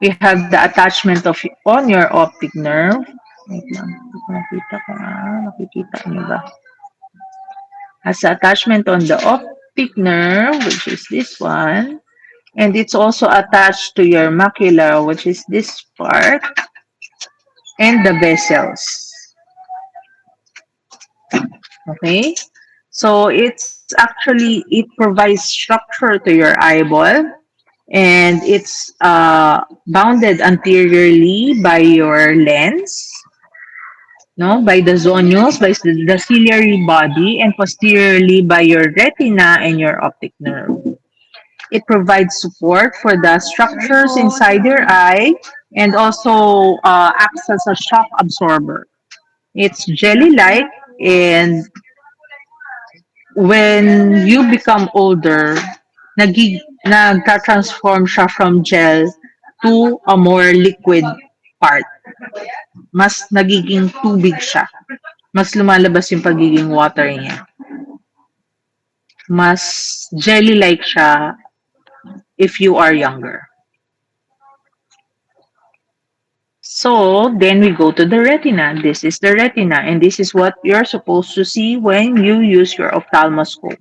we have the attachment of on your optic nerve. Wait lang, nakita ko nakikita niyo ba? Has the attachment on the optic nerve, which is this one, and it's also attached to your macula, which is this part, and the vessels. Okay? So it's actually, it provides structure to your eyeball, and it's bounded anteriorly by your lens, no, by the zonules, by the ciliary body, and posteriorly by your retina and your optic nerve. It provides support for the structures inside your eye and also acts as a shock absorber. It's jelly-like, and when you become older, nagka-transform siya from gel to a more liquid part. Mas nagiging tubig siya. Mas lumalabas yung pagiging water niya. Mas jelly-like siya if you are younger. So then we go to the retina. This is the retina, and this is what you're supposed to see when you use your ophthalmoscope.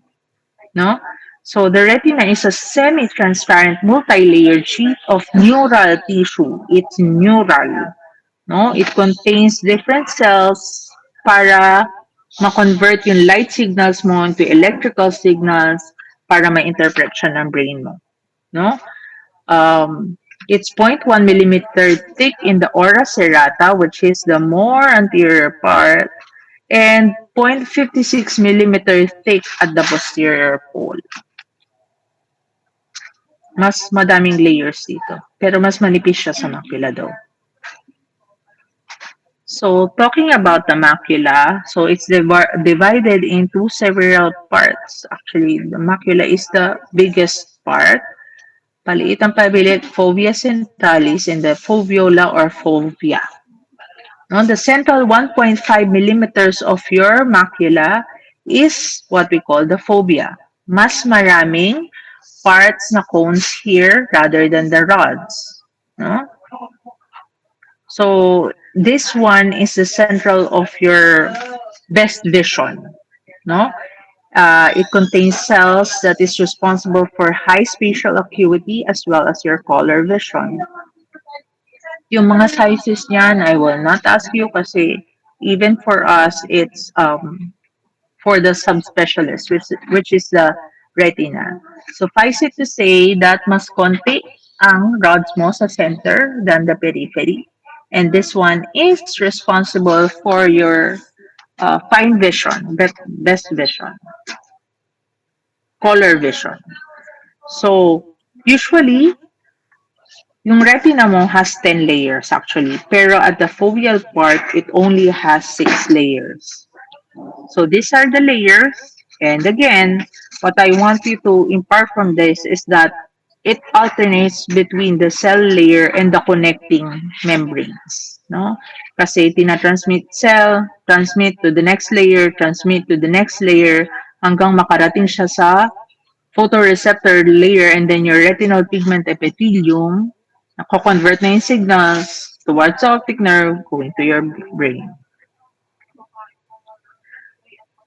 No? So the retina is a semi-transparent multi-layered sheet of neural tissue. It's neural. No? It contains different cells para ma-convert yung light signals mo into electrical signals para ma-interpret siya ng brain mo. No? It's 0.1 millimeter thick in the ora serrata, which is the more anterior part, and 0.56 millimeter thick at the posterior pole. Mas madaming layers dito, pero mas manipis siya sa macula daw. So, talking about the macula, so it's divided into several parts. Actually, the macula is the biggest part. Paliit ang pabilit, fovea centralis, and the foveola or fovea. No, the central 1.5 millimeters of your macula is what we call the fovea. Mas maraming parts na cones here rather than the rods. No? So this one is the central of your best vision. No? It contains cells that is responsible for high spatial acuity as well as your color vision. Yung mga sizes niyan, I will not ask you kasi even for us, it's for the subspecialist, which is the retina. Suffice it to say that mas konti ang rods mo sa center than the periphery. And this one is responsible for your fine vision, best vision, color vision. So, usually, yung retina mo has 10 layers actually, pero at the foveal part, it only has 6 layers. So these are the layers, and again, what I want you to impart from this is that it alternates between the cell layer and the connecting membranes, no? Kasi tina-transmit cell, transmit to the next layer, transmit to the next layer, hanggang makarating siya sa photoreceptor layer, and then your retinal pigment epithelium, nako-convert na yung signals towards the optic nerve going to your brain.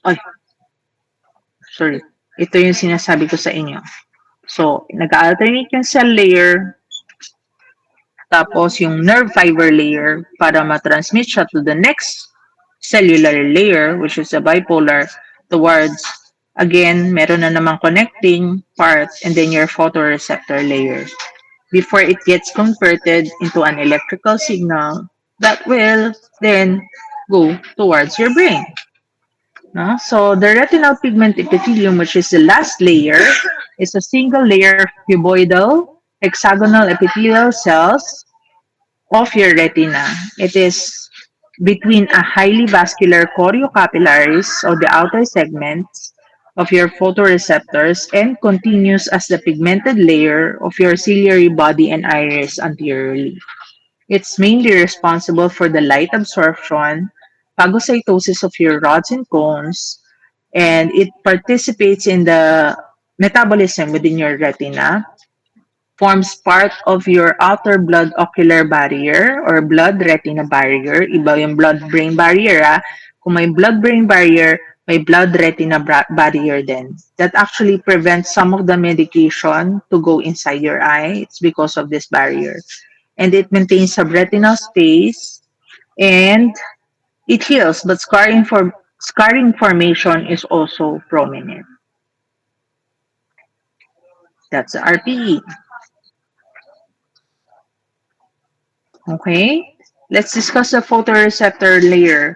Ay, sorry. Ito yung sinasabi ko sa inyo. So, nag-alternate yung cell layer, tapos yung nerve fiber layer para ma-transmit siya to the next cellular layer, which is a bipolar, towards, again, meron na namang connecting part, and then your photoreceptor layer, before it gets converted into an electrical signal that will then go towards your brain. No? So the retinal pigment epithelium, which is the last layer, is a single layer of cuboidal hexagonal epithelial cells of your retina. It is between a highly vascular choriocapillaries or the outer segments of your photoreceptors and continues as the pigmented layer of your ciliary body and iris anteriorly. It's mainly responsible for the light absorption, phagocytosis of your rods and cones, and it participates in the metabolism within your retina, forms part of your outer blood ocular barrier or blood retina barrier. Iba yung blood-brain barrier, ah. Kung may blood-brain barrier, may blood retina barrier din. That actually prevents some of the medication to go inside your eye. It's because of this barrier. And it maintains subretinal space and it heals, but scarring formation is also prominent. That's RPE. Okay, let's discuss the photoreceptor layer.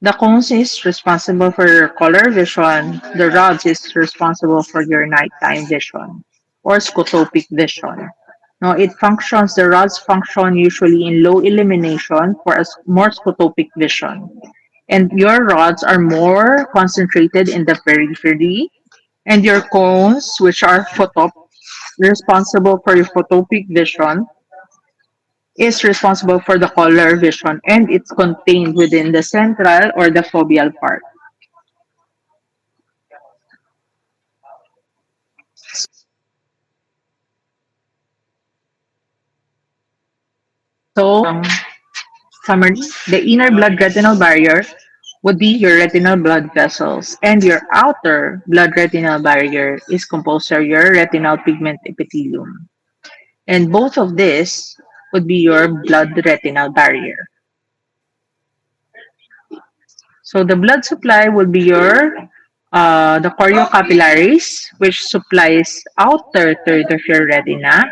The cones is responsible for your color vision. The rods is responsible for your nighttime vision or scotopic vision. Now, the rods function usually in low illumination for a more scotopic vision. And your rods are more concentrated in the periphery. And your cones, which are responsible for your photopic vision, is responsible for the color vision and it's contained within the central or the foveal part. So, summary, the inner blood retinal barrier would be your retinal blood vessels, and your outer blood retinal barrier is composed of your retinal pigment epithelium. And both of this would be your blood retinal barrier. So the blood supply would be the choriocapillaries, which supplies outer third of your retina,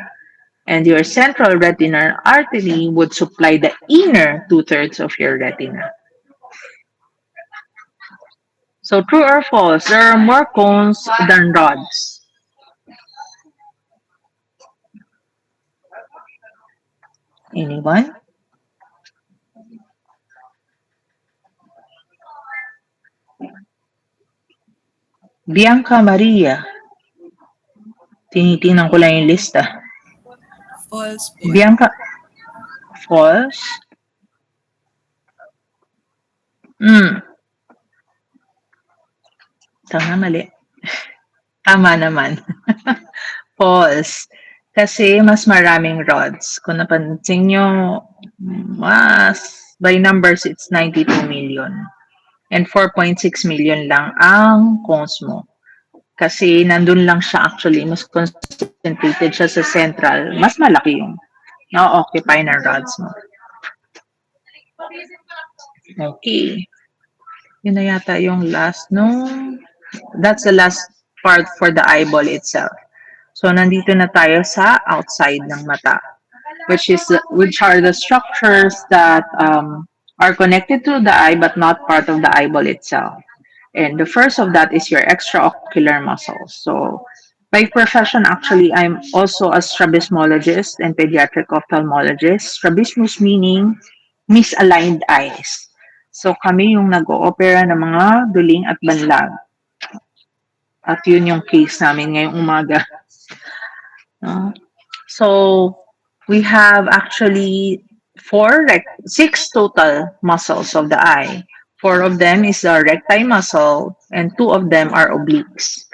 and your central retinal artery would supply the inner two-thirds of your retina. So true or false, there are more cones than rods. Anyone? Bianca Maria. Tinitingnan ko lang yung lista. False po. Bianca, false. Hmm, tama, mali. Tama naman. False. Kasi mas maraming rods. Kung napansin nyo, by numbers, it's 92 million. And 4.6 million lang ang cones mo. Kasi nandun lang siya actually, mas concentrated siya sa central. Mas malaki yung na-occupy ng rods mo. Okay. Yun na yata yung last, no? That's the last part for the eyeball itself. So, nandito na tayo sa outside ng mata, which are the structures that are connected to the eye but not part of the eyeball itself. And the first of that is your extraocular muscles. So, by profession, actually, I'm also a strabismologist and pediatric ophthalmologist. Strabismus meaning misaligned eyes. So, kami yung nag-oopera ng mga duling at banlag. At yun yung case namin ngayong umaga. No? So, we have actually six total muscles of the eye. Four of them is the recti muscle, and two of them are obliques.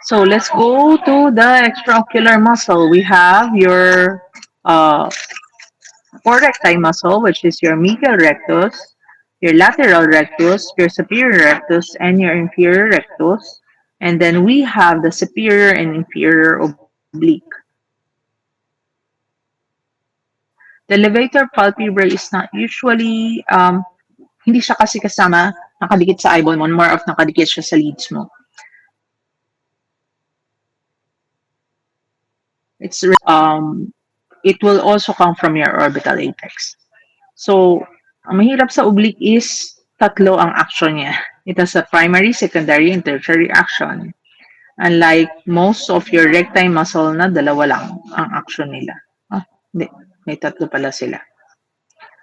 So, let's go to the extraocular muscle. We have your forerecti muscle, which is your medial rectus, your lateral rectus, your superior rectus, and your inferior rectus. And then we have the superior and inferior oblique. The levator palpebra is not usually, hindi siya kasi kasama, nakadikit sa eyeball mo, more of nakadikit siya sa lids mo. It will also come from your orbital apex. So, ang mahirap sa oblique is tatlo ang action niya. It has a primary, secondary, and tertiary action. Unlike most of your recti muscle na dalawa lang ang action nila. Ah, hindi. May tatlo pala sila.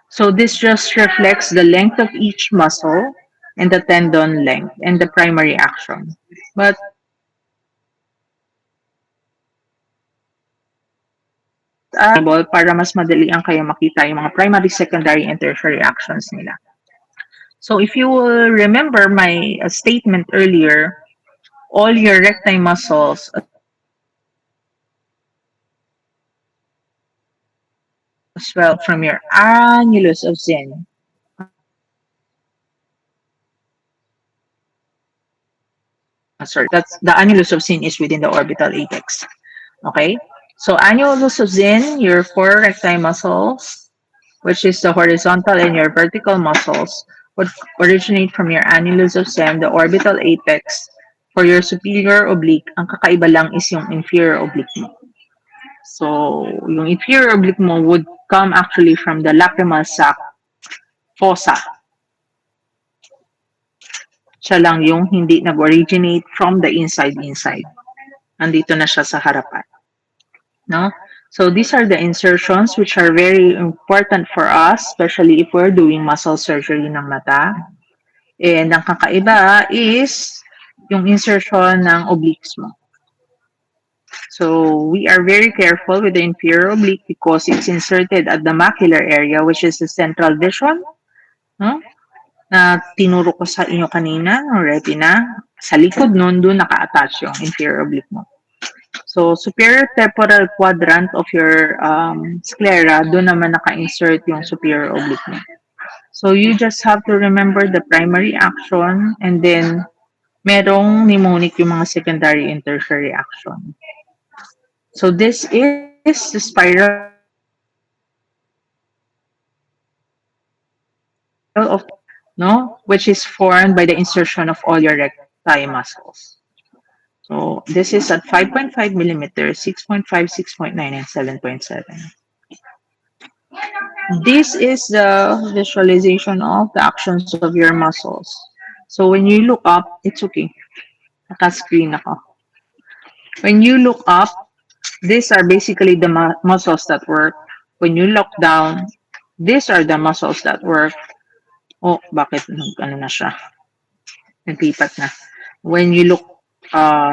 So this just reflects the length of each muscle and the tendon length and the primary action. But para mas madali ang kayo makita yung mga primary, secondary, and tertiary actions nila. So if you will remember my statement earlier, all your recti muscles as well from your annulus of Zen. Sorry, that's the annulus of Zen is within the orbital apex. Okay? So annulus of Zen, your four recti muscles, which is the horizontal and your vertical muscles, would originate from your annulus of Zen, the orbital apex. For your superior oblique, ang kakaiba lang is yung inferior oblique mo. So, yung inferior oblique mo would come actually from the lacrimal sac fossa. Siya lang yung hindi nag-originate from the inside. Andito na siya sa harapan. No? So these are the insertions which are very important for us, especially if we're doing muscle surgery ng mata. And ang kakaiba is yung insertion ng obliques mo. So we are very careful with the inferior oblique because it's inserted at the macular area, which is the central vision. No? Na tinuro ko sa inyo kanina, ng retina. Sa likod nun, doon naka-attach yung inferior oblique mo. So, superior temporal quadrant of your sclera, doon naman naka-insert yung superior oblique mo. So, you just have to remember the primary action and then merong mnemonic yung mga secondary and tertiary action. So, this is the spiral of, no, which is formed by the insertion of all your recti muscles. So this is at 5.5 millimeters, 6.5, 6.9, and 7.7. This is the visualization of the actions of your muscles. So when you look up, it's okay. Naka-screen ako. When you look up, these are basically the muscles that work. When you look down, these are the muscles that work. Oh, bakit ano na siya? Naglipat na. When you look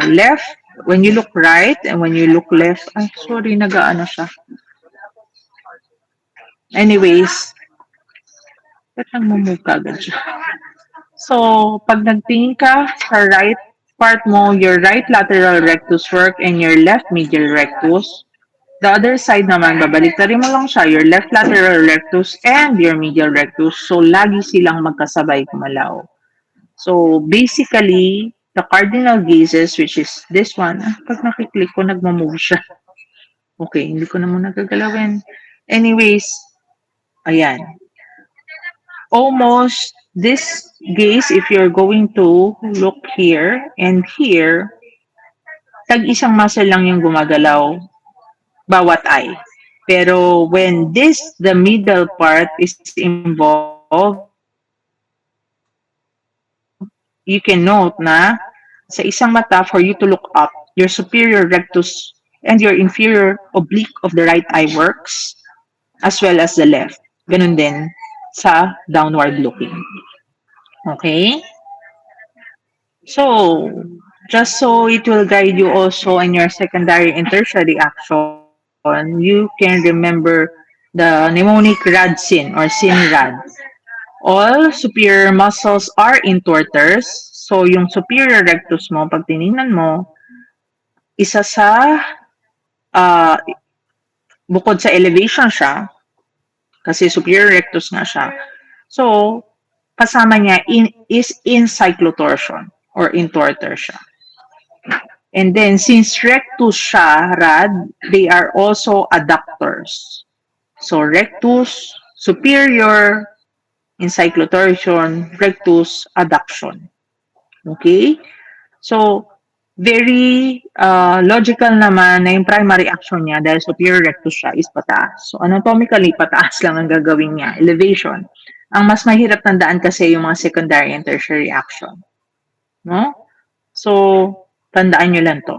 left, when you look right, and when you look left, ay, sorry, nag-ano siya. Anyways, ba't nag-move agad siya? So, pag nagtingin ka sa right part mo, your right lateral rectus work and your left medial rectus. The other side naman, babaliktarin mo lang siya, your left lateral rectus and your medial rectus. So, lagi silang magkasabay kumalaw. So, basically, the cardinal gazes, which is this one, pag nakiklik ko, nagmamove siya. Okay, hindi ko na muna gagalawin. Anyways, ayan. Almost this gaze, if you're going to look here and here, tag-isang muscle lang yung gumagalaw bawat eye. Pero when the middle part is involved, you can note na sa isang mata, for you to look up, your superior rectus and your inferior oblique of the right eye works, as well as the left. Ganun din sa downward looking. Okay? So, just so it will guide you also in your secondary and tertiary action, you can remember the mnemonic RAD-SYN or SYN-RAD. All superior muscles are intorters. So, yung superior rectus mo, pag tinignan mo, isa sa, bukod sa elevation siya, kasi superior rectus nga siya. So, kasama niya is in cyclotorsion or intorter siya. And then, since rectus siya, rad, they are also adductors. So, rectus, superior, in cyclotorsion, rectus, adduction. Okay? So, very logical naman na yung primary action niya dahil superior rectus siya is pataas. So, anatomically, pataas lang ang gagawin niya, elevation. Ang mas mahirap tandaan kasi yung mga secondary and tertiary action. No? So, tandaan nyo lang to.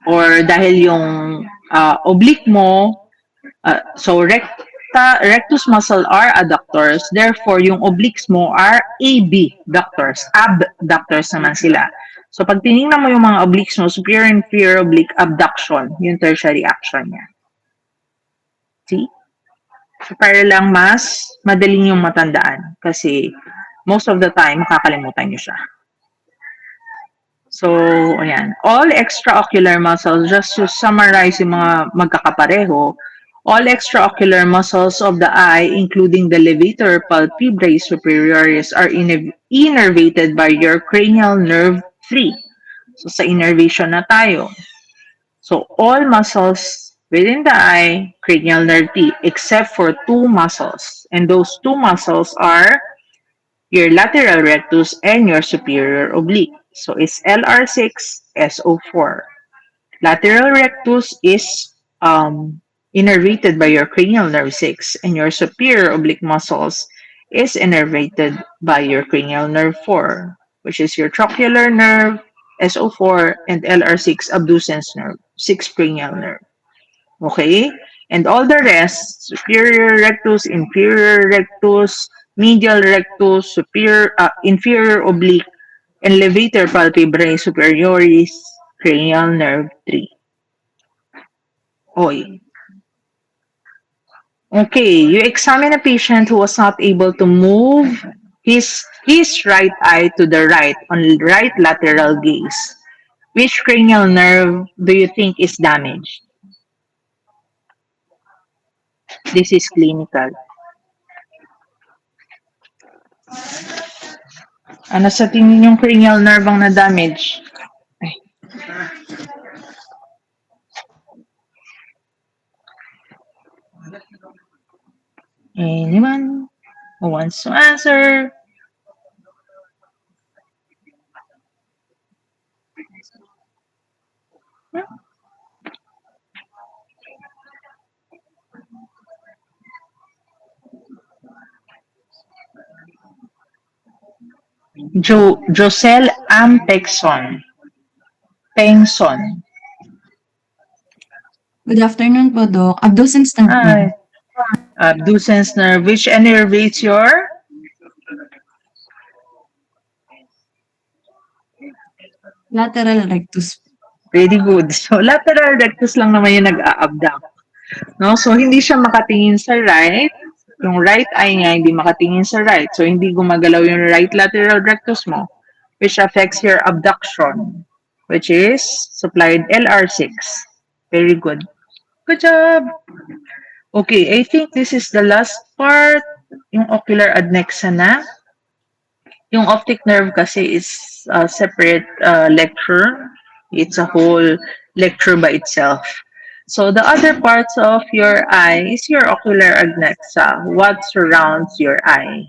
Or dahil yung oblique mo, so rectus muscle are adductors, therefore yung obliques mo are abductors. Abductors naman sila. So pag tinignan mo yung mga obliques mo, superior inferior oblique abduction, yung tertiary action niya. See? So para lang mas madaling yung matandaan kasi most of the time makakalimutan nyo siya. So, ayan. All extraocular muscles, just to summarize yung mga magkakapareho, all extraocular muscles of the eye, including the levator palpebrae superioris, are innervated by your cranial nerve 3. So, sa innervation na tayo. So, all muscles within the eye, cranial nerve 3, except for two muscles. And those two muscles are your lateral rectus and your superior oblique. So it's LR6, SO4. Lateral rectus is innervated by your cranial nerve 6, and your superior oblique muscles is innervated by your cranial nerve 4, which is your trochlear nerve, SO4, and LR6 abducens nerve, 6 cranial nerve. Okay? And all the rest, superior rectus, inferior rectus, medial rectus, inferior oblique, and levator palpebrae superioris, cranial nerve 3. Oy. Okay, you examine a patient who was not able to move his right eye to the right on right lateral gaze. Which cranial nerve do you think is damaged? This is clinical. Ano sa tingin yung cranial nerve ang na-damage? Ay. Anyone who wants to answer? Josel Ampexon. Pengson. Good afternoon po, Doc. Abducens nerve po. Hi. Abducens nerve. Which innervates your? Lateral rectus. Very good. So, lateral rectus lang naman yung nag-a-abduct. No? So, hindi siya makatingin sa right. Yung right eye niya, hindi makatingin sa right. So, hindi gumagalaw yung right lateral rectus mo, which affects your abduction, which is supplied LR6. Very good. Good job. Okay, I think this is the last part. Yung ocular adnexa na. Yung optic nerve kasi is a separate lecture. It's a whole lecture by itself. So the other parts of your eye is your ocular adnexa, what surrounds your eye.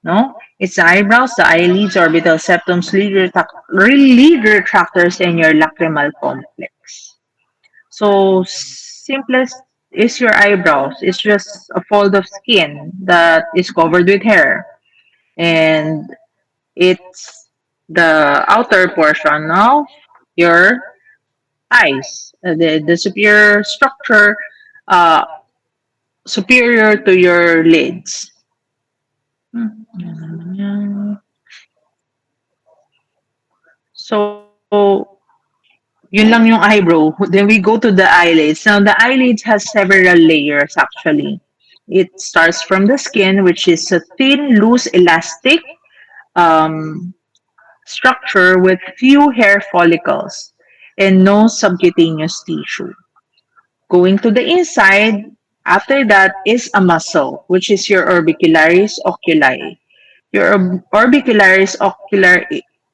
No? It's the eyebrows, the eyelids, orbital septums, lid retractors, and your lacrimal complex. So simplest is your eyebrows. It's just a fold of skin that is covered with hair. And it's the outer portion of your eyes, the superior structure uh, superior to your lids. So, yun lang yung eyebrow. Then we go to the eyelids. Now, the eyelids has several layers actually. It starts from the skin, which is a thin, loose, elastic um, structure with few hair follicles and no subcutaneous tissue. Going to the inside, after that is a muscle, which is your orbicularis oculi. Your orbicularis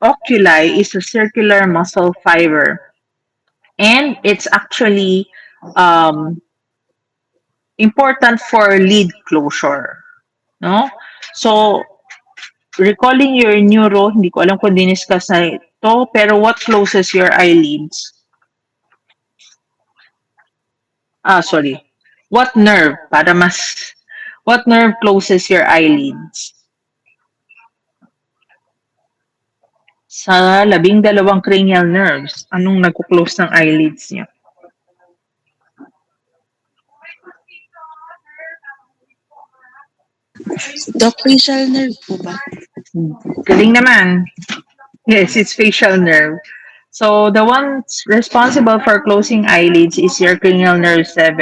oculi is a circular muscle fiber, and it's actually um, important for lid closure. No? So, recalling your neuro, hindi ko alam kung diniscuss na ito, pero what closes your eyelids? Sorry. What nerve? What nerve closes your eyelids? Sa 12 cranial nerves, anong nagko-close ng eyelids niyo? Doc, facial nerve po ba? Galing naman. Yes, it's facial nerve. So the one responsible for closing eyelids is your cranial nerve 7.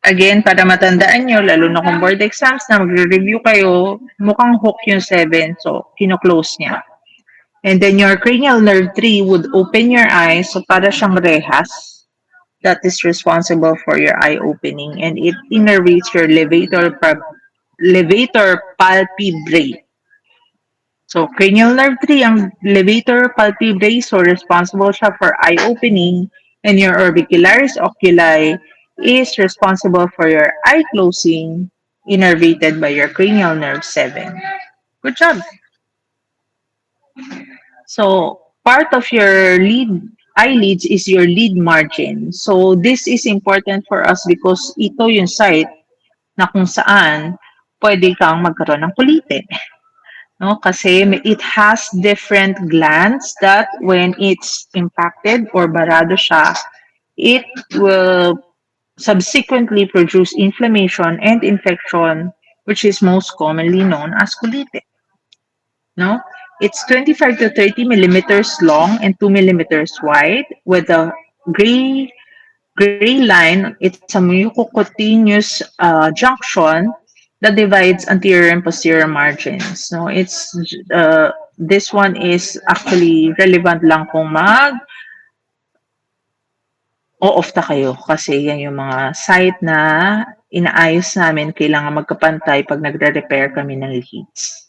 Again, para matandaan nyo, lalo na kung board exams na magre-review kayo, mukhang hook yung 7, so kino-close niya. And then your cranial nerve 3 would open your eyes, so para siyang rehas that is responsible for your eye opening, and it innervates your levator palpebrae. So, cranial nerve 3, ang levator palpebrae, so responsible siya for eye opening, and your orbicularis oculi is responsible for your eye closing, innervated by your cranial nerve 7. Good job. So, part of your eyelids is your lid margin. So, this is important for us because ito yung site na kung saan pwede kang magkaroon ng kulitin. No? Kasi it has different glands that when it's impacted or barado siya, it will subsequently produce inflammation and infection, which is most commonly known as colitis. No? It's 25 to 30 millimeters long and 2 millimeters wide with a gray line. It's a mucocutaneous junction that divides anterior and posterior margins. No, this one is actually relevant lang kung off ta kayo kasi yan yung mga site na inaayos namin, kailangan magkapantay pag nagre-repair kami ng leads.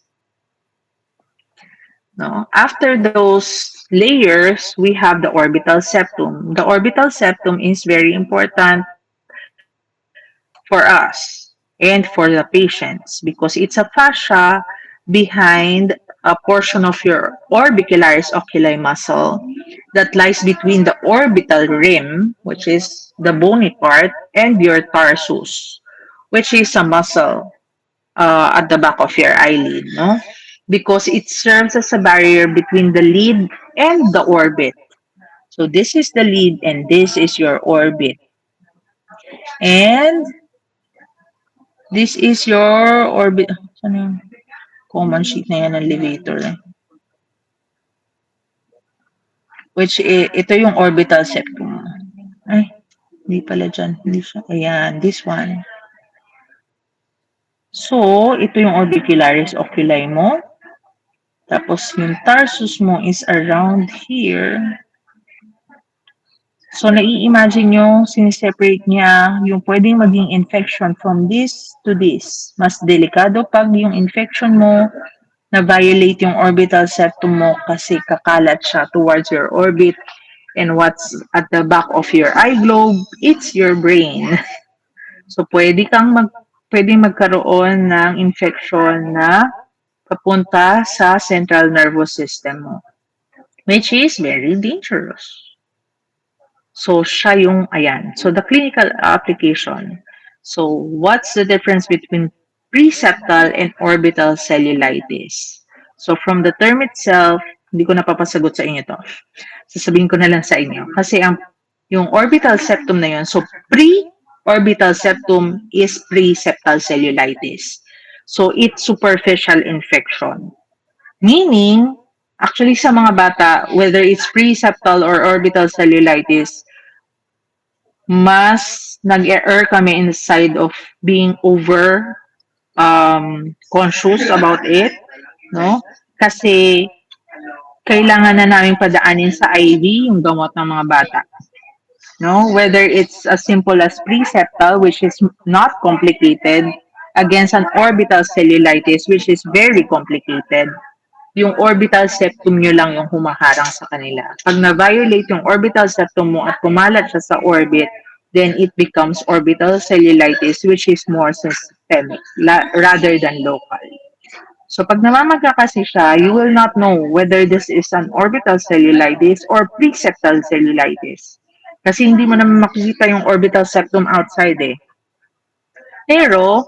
No? After those layers, we have the orbital septum. The orbital septum is very important for us and for the patients because it's a fascia behind a portion of your orbicularis oculi muscle that lies between the orbital rim, which is the bony part, and your tarsus, which is a muscle at the back of your eyelid, no? Because it serves as a barrier between the lid and the orbit. So this is the lid and this is your orbit. And this is your orbit. Saan yung common sheet na yan ng levator? Ito yung orbital septum. Ay, hindi pala dyan. Hindi siya. Ayan, this one. So, ito yung orbicularis oculi mo. Tapos, yung tarsus mo is around here. So, nai-imagine nyo, siniseparate niya yung pwedeng maging infection from this to this. Mas delikado pag yung infection mo na-violate yung orbital septum mo kasi kakalat siya towards your orbit. And what's at the back of your eye globe, it's your brain. So, pwedeng magkaroon ng infection na papunta sa central nervous system mo, which is very dangerous. So, siya yung, ayan. So, the clinical application. So, what's the difference between preseptal and orbital cellulitis? So, from the term itself, hindi ko napapasagot sa inyo to. Sasabihin ko na lang sa inyo. Kasi yung orbital septum na yun, so pre-orbital septum is preseptal cellulitis. So, it's superficial infection. Meaning, actually sa mga bata, whether it's preseptal or orbital cellulitis, mas nag-err kami in the side of being over conscious about it, no? Kasi kailangan na namin padaanin sa IV yung gamot ng mga bata. No? Whether it's as simple as preseptal, which is not complicated, against an orbital cellulitis, which is very complicated, yung orbital septum nyo lang yung humaharang sa kanila. Pag na-violate yung orbital septum mo at kumalat siya sa orbit, then it becomes orbital cellulitis, which is more systemic rather than local. So pag namamaga kasi siya, you will not know whether this is an orbital cellulitis or preseptal cellulitis. Kasi hindi mo naman makikita yung orbital septum outside eh. Pero,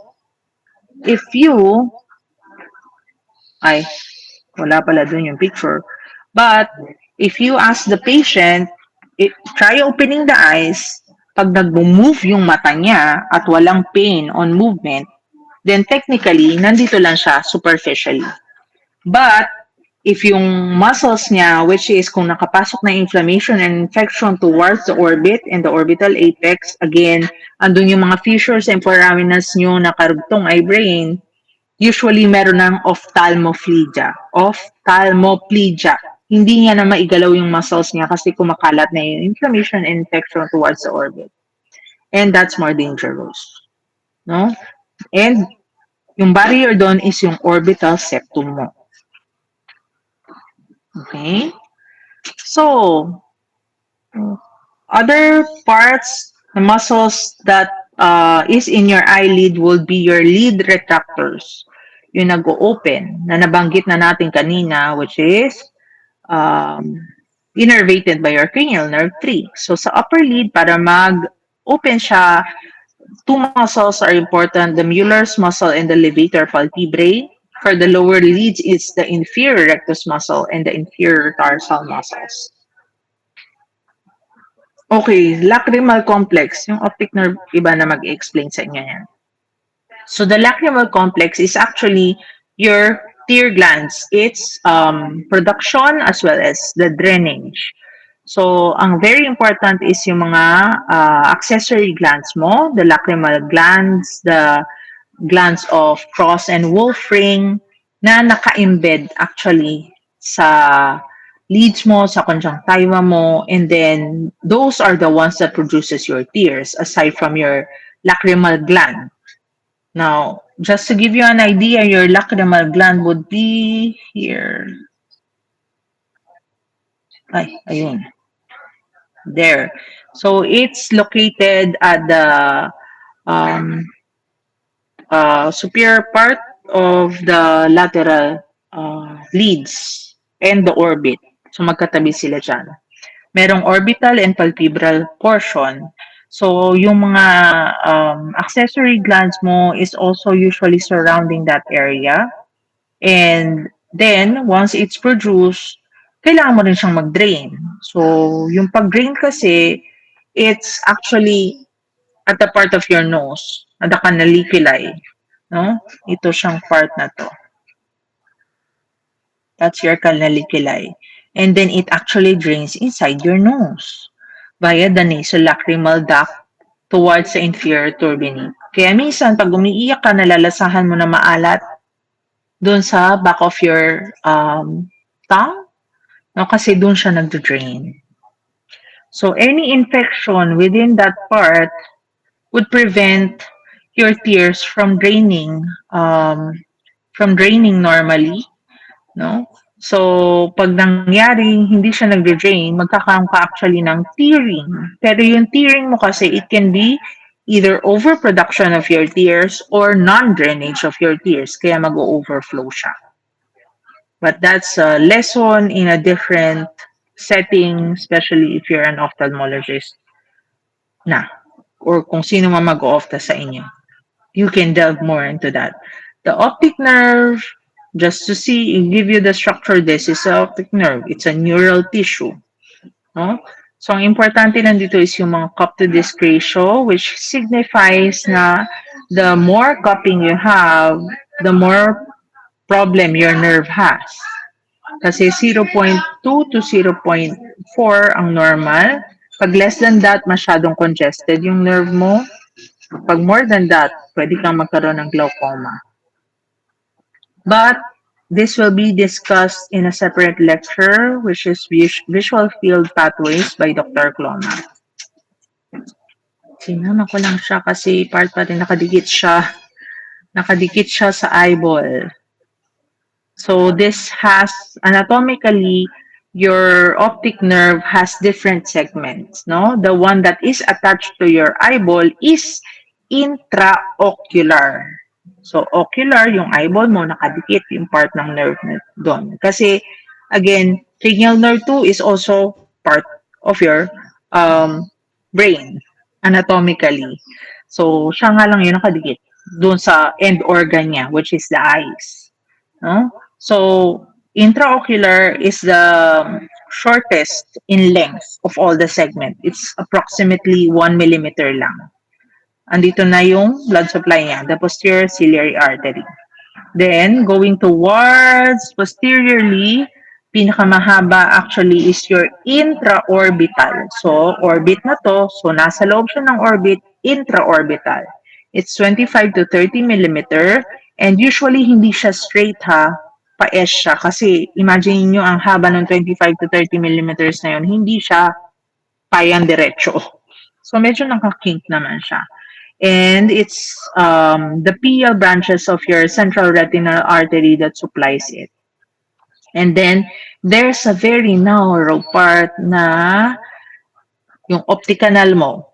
if you, ay, wala pala dun yung picture. But, if you ask the patient, try opening the eyes, pag nag-move yung mata niya at walang pain on movement, then technically, nandito lang siya superficially. But, if yung muscles niya, which is kung nakapasok na inflammation and infection towards the orbit and the orbital apex, again, andun yung mga fissures and foraminals nyo na karugtong eye brain, usually meron ng ophthalmoplegia. Ophthalmoplegia. Hindi niya na maigalaw yung muscles niya kasi kumakalat na yung inflammation and infection towards the orbit. And that's more dangerous. No? And yung barrier doon is yung orbital septum mo. Okay? So, other parts, the muscles that is in your eyelid will be your lid retractors. Yung nag-open, na nabanggit na natin kanina, which is um, innervated by your cranial nerve 3. So, sa upper lid, para mag-open siya, two muscles are important, the Mueller's muscle and the levator palpebrae. For the lower lids, it's the inferior rectus muscle and the inferior tarsal muscles. Okay, lacrimal complex. Yung optic nerve, iba na mag-explain sa inyo yan. So the lacrimal complex is actually your tear glands. It's production as well as the drainage. So, ang very important is yung mga accessory glands mo, the lacrimal glands, the glands of Cross and Wolfring, na naka-embed actually sa leads mo, sa conjunctiva mo, and then those are the ones that produces your tears aside from your lacrimal gland. Now, just to give you an idea, your lacrimal gland would be here. Ay, ayun. There. So, it's located at the superior part of the lateral leads and the orbit. So, magkatabi sila dyan. Merong orbital and palpebral portion. So, yung mga accessory glands mo is also usually surrounding that area. And then, once it's produced, kailangan mo rin siyang mag-drain. So, yung pag-drain kasi, it's actually at the part of your nose, at the canaliculi. No? Ito siyang part na to. That's your canaliculi. And then it actually drains inside your nose via the nasolacrimal duct towards the inferior turbinate. Kaya minsan, pag umiiyak ka, nalalasahan mo na maalat doon sa back of your tongue, no? Kasi doon siya nag-drain. So, any infection within that part would prevent your tears from draining normally, no? So, pag nangyari, hindi siya nagde-drain, magkakaroon ka actually ng tearing. Pero yung tearing mo kasi, it can be either overproduction of your tears or non-drainage of your tears, kaya mag-overflow siya. But that's a lesson in a different setting, especially if you're an ophthalmologist na, or kung sino man mag-o-opta sa inyo. You can delve more into that. The optic nerve, just to see, give you the structure, this is the optic nerve. It's a neural tissue. No? So, ang importante nandito is yung mga cup-to-disc ratio, which signifies na the more cupping you have, the more problem your nerve has. Kasi 0.2 to 0.4 ang normal. Pag less than that, masyadong congested yung nerve mo. Pag more than that, pwede kang magkaroon ng glaucoma. But this will be discussed in a separate lecture, which is visual field pathways by Dr. Clona. Sinama ko lang siya kasi part pa rin nakadikit siya. Nakadikit siya sa eyeball. So this has, anatomically, your optic nerve has different segments, no? The one that is attached to your eyeball is intraocular. So, ocular, yung eyeball mo, nakadikit yung part ng nerve doon. Kasi, again, cranial nerve 2 is also part of your brain, anatomically. So, siya nga lang yun nakadikit dun sa end organ niya, which is the eyes. No? So, intraocular is the shortest in length of all the segment. It's approximately 1 millimeter lang. Andito na yung blood supply niya, the posterior ciliary artery. Then, going towards posteriorly, pinakamahaba actually is your intraorbital. So, orbit na to. So, nasa loob siya ng orbit, intraorbital. It's 25 to 30 millimeter. And usually, hindi siya straight ha. Pa-S siya. Kasi, imagine niyo ang haba ng 25 to 30 millimeters na yun, hindi siya payang diretso. So, medyo nakakink naman siya. And it's the PL branches of your central retinal artery that supplies it. And then there's a very narrow part na yung optic canal mo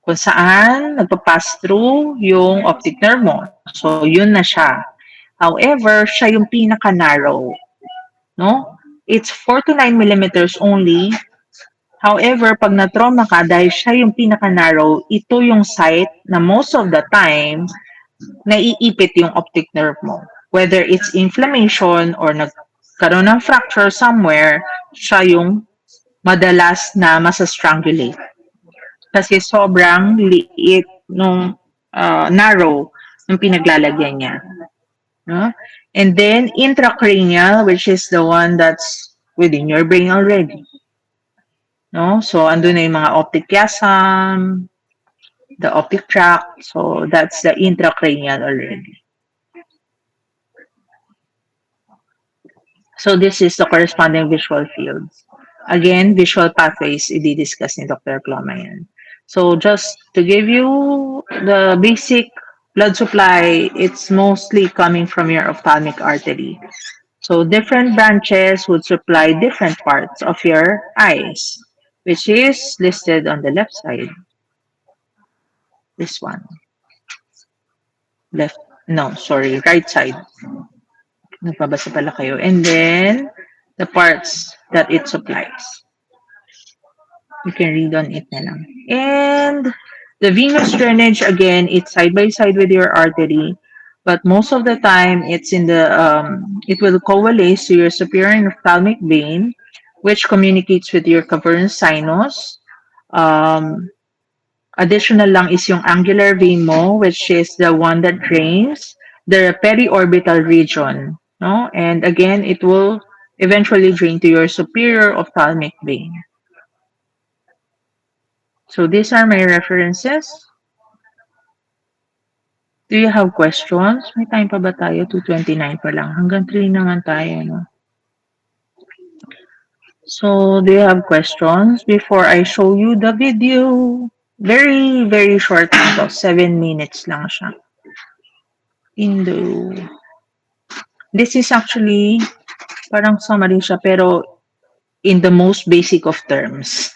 kung saan nagpa-pass through yung optic nerve mo. So yun na siya. However, siya yung pinaka-narrow, no? It's 4 to 9 millimeters only. However, pag na-trauma ka, dahil siya yung pinaka-narrow, ito yung site na most of the time, naiipit yung optic nerve mo. Whether it's inflammation or nagkaroon ng fracture somewhere, siya yung madalas na masa-strangulate. Kasi sobrang liit nung narrow yung pinaglalagyan niya. No? And then intracranial, which is the one that's within your brain already. No? So, andun na yung mga optic chiasm, the optic tract. So, that's the intracranial already. So, this is the corresponding visual fields. Again, visual pathways, i-discuss ni Dr. Ploma yan. So, just to give you the basic blood supply, it's mostly coming from your ophthalmic artery. So, different branches would supply different parts of your eyes, which is listed on the left side. This one. Left, no, sorry, right side. Nagpabasa pala kayo. And then, the parts that it supplies. You can read on it na lang. And the venous drainage, again, it's side by side with your artery. But most of the time, it's in the, it will coalesce to your superior ophthalmic vein, which communicates with your cavernous sinus. Additional lang is yung angular vein mo, which is the one that drains the periorbital region. No? And again, it will eventually drain to your superior ophthalmic vein. So these are my references. Do you have questions? May time pa ba tayo? 2:29 pa lang. Hanggang 3 naman tayo, no? So, do you have questions before I show you the video? Very, very short lang to. 7 minutes lang siya. Indo. This is actually parang summary siya, pero in the most basic of terms.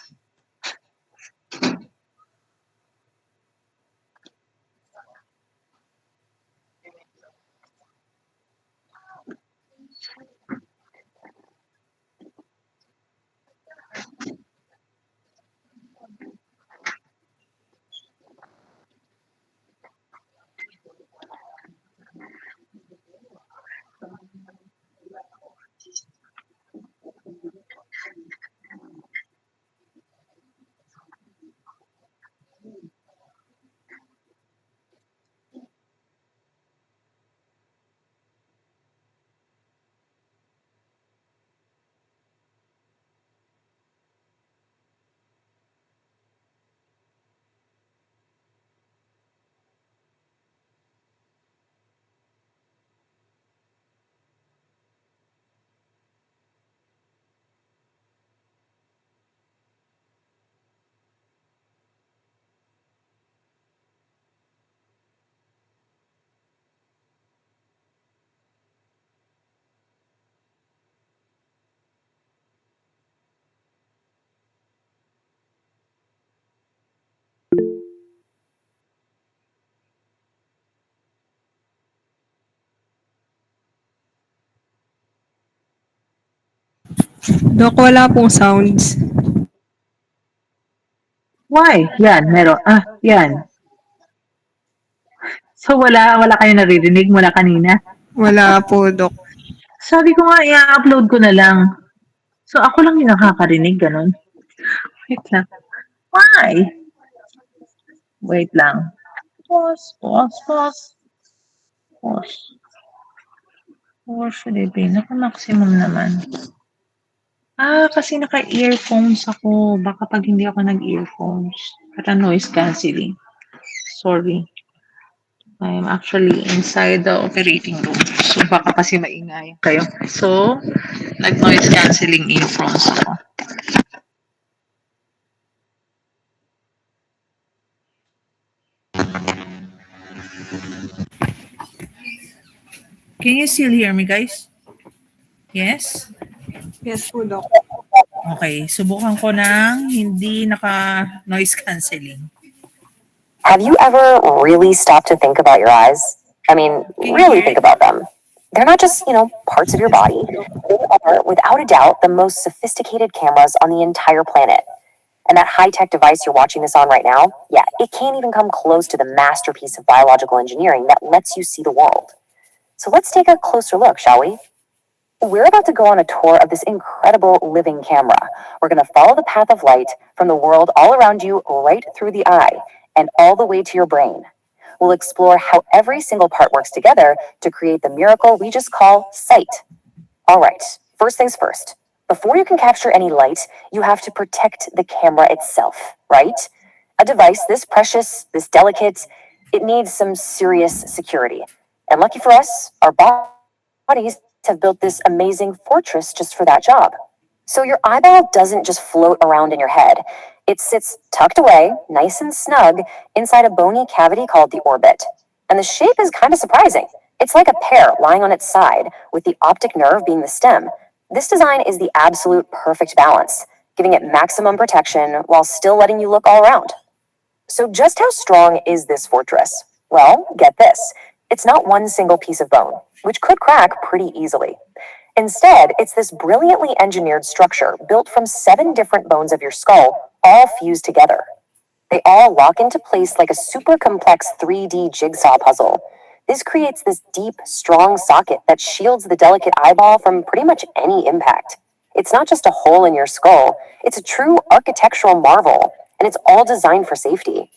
Dok, wala pong sounds. Why? Yan, meron. Yan. So wala kayo naririnig mula kanina? Wala po, Dok. Sabi ko nga i-upload ko na lang. So ako lang yung nakakarinig, ganun. Wait lang. Why? Wait lang. Pause, pause, pause, pause. Or should it be? Naka-maximum naman. Kasi naka-earphones ako. Baka pag hindi ako nag-earphones. Para noise cancelling. Sorry. I'm actually inside the operating room. So baka kasi maingay kayo. So, nag-noise cancelling earphones ako. Can you still hear me, guys? Yes? Yes po, Dok. Okay. Subukan ko ng hindi naka-noise cancelling. Have you ever really stopped to think about your eyes? I mean, really think about them. They're not just, parts of your body. They are, without a doubt, the most sophisticated cameras on the entire planet. And that high-tech device you're watching this on right now, yeah, it can't even come close to the masterpiece of biological engineering that lets you see the world. So let's take a closer look, shall we? We're about to go on a tour of this incredible living camera. We're going to follow the path of light from the world all around you right through the eye and all the way to your brain. We'll explore how every single part works together to create the miracle we just call sight. All right, first things first. Before you can capture any light, you have to protect the camera itself, right? A device this precious, this delicate, it needs some serious security. And lucky for us, our bodies have built this amazing fortress just for that job. So your eyeball doesn't just float around in your head. It sits tucked away, nice and snug, inside a bony cavity called the orbit. And the shape is kind of surprising. It's like a pear lying on its side, with the optic nerve being the stem. This design is the absolute perfect balance, giving it maximum protection while still letting you look all around. So just how strong is this fortress? Well, get this. It's not one single piece of bone, which could crack pretty easily. Instead, it's this brilliantly engineered structure built from 7 different bones of your skull, all fused together. They all lock into place like a super complex 3D jigsaw puzzle. This creates this deep, strong socket that shields the delicate eyeball from pretty much any impact. It's not just a hole in your skull, it's a true architectural marvel, and it's all designed for safety.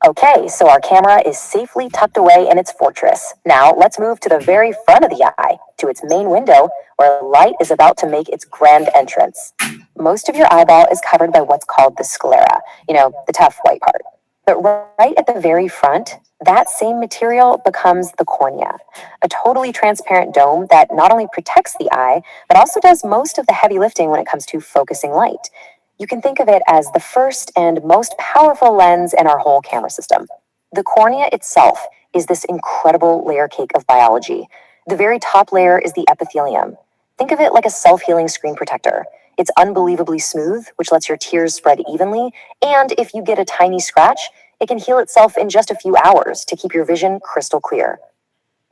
Okay, so our camera is safely tucked away in its fortress. Now let's move to the very front of the eye, to its main window, where light is about to make its grand entrance. Most of your eyeball is covered by what's called the sclera, the tough white part. But right at the very front, that same material becomes the cornea, a totally transparent dome that not only protects the eye, but also does most of the heavy lifting when it comes to focusing light. You can think of it as the first and most powerful lens in our whole camera system. The cornea itself is this incredible layer cake of biology. The very top layer is the epithelium. Think of it like a self-healing screen protector. It's unbelievably smooth, which lets your tears spread evenly, and if you get a tiny scratch, it can heal itself in just a few hours to keep your vision crystal clear.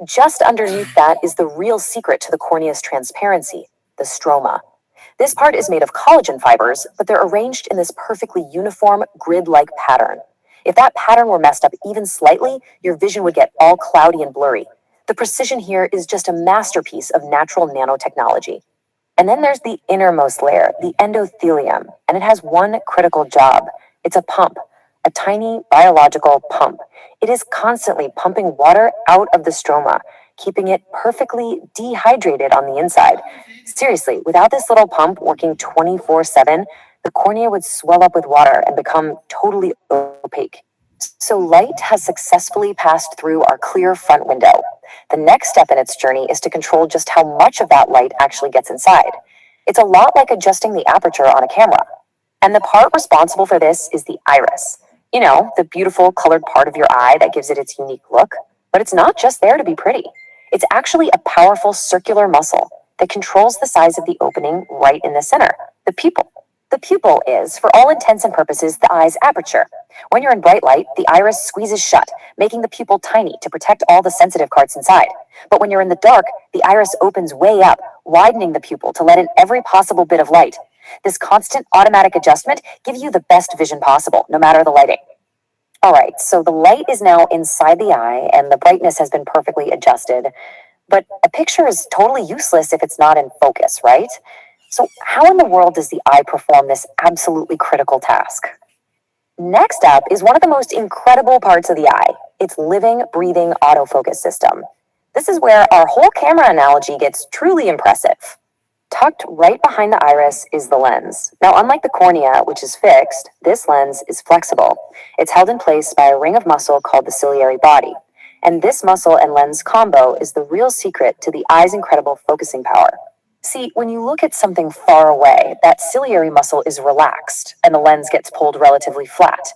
Just underneath that is the real secret to the cornea's transparency, the stroma. This part is made of collagen fibers, but they're arranged in this perfectly uniform, grid-like pattern. If that pattern were messed up even slightly, your vision would get all cloudy and blurry. The precision here is just a masterpiece of natural nanotechnology. And then there's the innermost layer, the endothelium, and it has one critical job. It's a pump, a tiny biological pump. It is constantly pumping water out of the stroma, keeping it perfectly dehydrated on the inside. Seriously, without this little pump working 24/7, the cornea would swell up with water and become totally opaque. So light has successfully passed through our clear front window. The next step in its journey is to control just how much of that light actually gets inside. It's a lot like adjusting the aperture on a camera. And the part responsible for this is the iris. The beautiful colored part of your eye that gives it its unique look. But it's not just there to be pretty. It's actually a powerful circular muscle that controls the size of the opening right in the center, the pupil. The pupil is, for all intents and purposes, the eye's aperture. When you're in bright light, the iris squeezes shut, making the pupil tiny to protect all the sensitive parts inside. But when you're in the dark, the iris opens way up, widening the pupil to let in every possible bit of light. This constant automatic adjustment gives you the best vision possible, no matter the lighting. All right, so the light is now inside the eye and the brightness has been perfectly adjusted. But a picture is totally useless if it's not in focus, right? So, how in the world does the eye perform this absolutely critical task? Next up is one of the most incredible parts of the eye, its living, breathing autofocus system. This is where our whole camera analogy gets truly impressive. Tucked right behind the iris is the lens. Now, unlike the cornea, which is fixed, this lens is flexible. It's held in place by a ring of muscle called the ciliary body. And this muscle and lens combo is the real secret to the eye's incredible focusing power. See, when you look at something far away, that ciliary muscle is relaxed and the lens gets pulled relatively flat.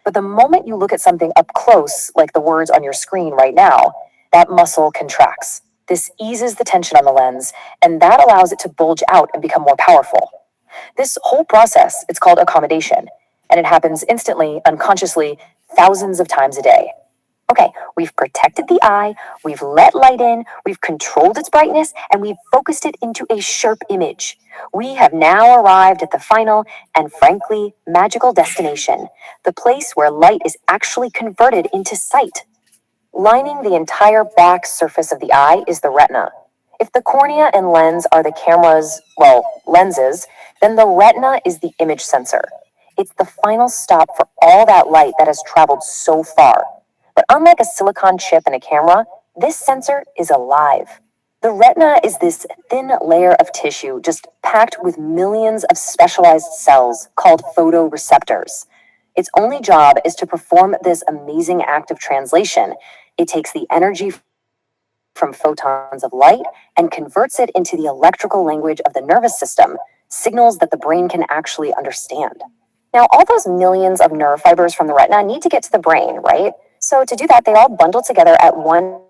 But the moment you look at something up close, like the words on your screen right now, that muscle contracts. This eases the tension on the lens, and that allows it to bulge out and become more powerful. This whole process, it's called accommodation, and it happens instantly, unconsciously, thousands of times a day. Okay, we've protected the eye, we've let light in, we've controlled its brightness, and we've focused it into a sharp image. We have now arrived at the final and frankly magical destination, the place where light is actually converted into sight. Lining the entire back surface of the eye is the retina. If the cornea and lens are the camera's, well, lenses, then the retina is the image sensor. It's the final stop for all that light that has traveled so far. But unlike a silicon chip in a camera, this sensor is alive. The retina is this thin layer of tissue just packed with millions of specialized cells called photoreceptors. Its only job is to perform this amazing act of translation. It takes the energy from photons of light and converts it into the electrical language of the nervous system, signals that the brain can actually understand. Now, all those millions of nerve fibers from the retina need to get to the brain, right? So to do that, they all bundle together at one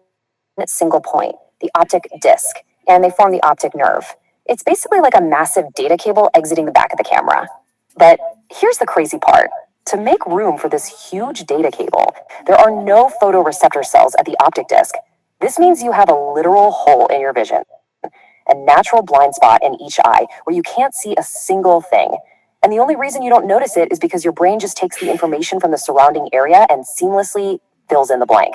single point, the optic disc, and they form the optic nerve. It's basically like a massive data cable exiting the back of the camera. But here's the crazy part. To make room for this huge data cable, there are no photoreceptor cells at the optic disc. This means you have a literal hole in your vision, a natural blind spot in each eye where you can't see a single thing. And the only reason you don't notice it is because your brain just takes the information from the surrounding area and seamlessly fills in the blank.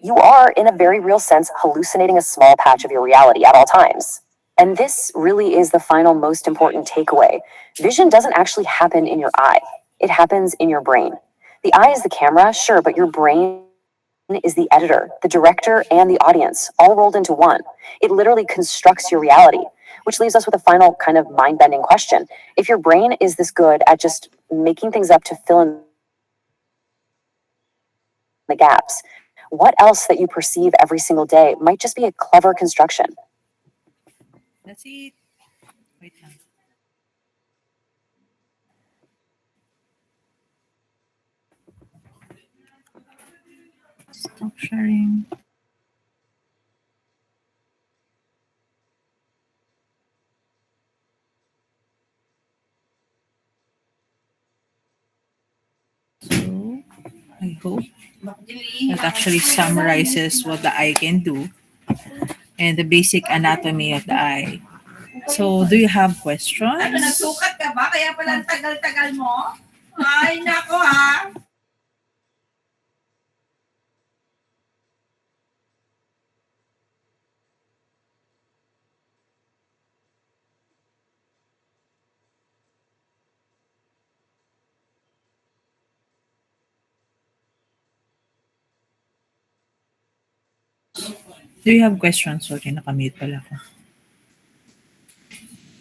You are, in a very real sense, hallucinating a small patch of your reality at all times. And this really is the final most important takeaway. Vision doesn't actually happen in your eye. It happens in your brain. The eye is the camera, sure, but your brain is the editor, the director, and the audience, all rolled into one. It literally constructs your reality, which leaves us with a final kind of mind-bending question. If your brain is this good at just making things up to fill in the gaps, what else that you perceive every single day might just be a clever construction? That's it. Wait lang. Stop sharing. So, I hope that actually summarizes what the eye can do and the basic anatomy of the eye. So, do you have questions? Nagsukat ka ba? Kaya pala ang tagal-tagal mo? Ay, nako ha. Do you have questions? Okay, nakamute pala ako.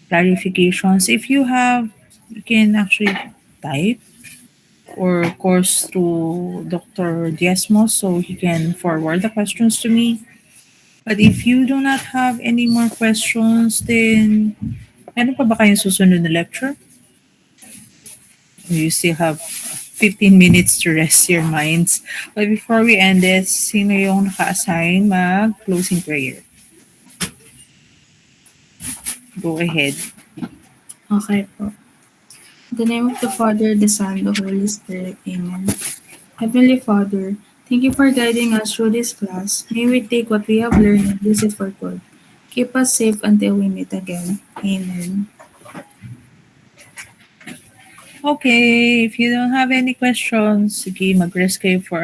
Clarifications. If you have, you can actually type or course to Dr. Diezmo so he can forward the questions to me. But if you do not have any more questions, then meron pa ba kayong susunod na lecture? You still have 15 minutes to rest your minds. But before we end this, sino yung naka-assign mag-closing prayer? Go ahead. Okay po. In the name of the Father, the Son, the Holy Spirit. Amen. Heavenly Father, thank you for guiding us through this class. May we take what we have learned and use it for good. Keep us safe until we meet again. Amen. Okay, if you don't have any questions, sige, mag-rest kayo for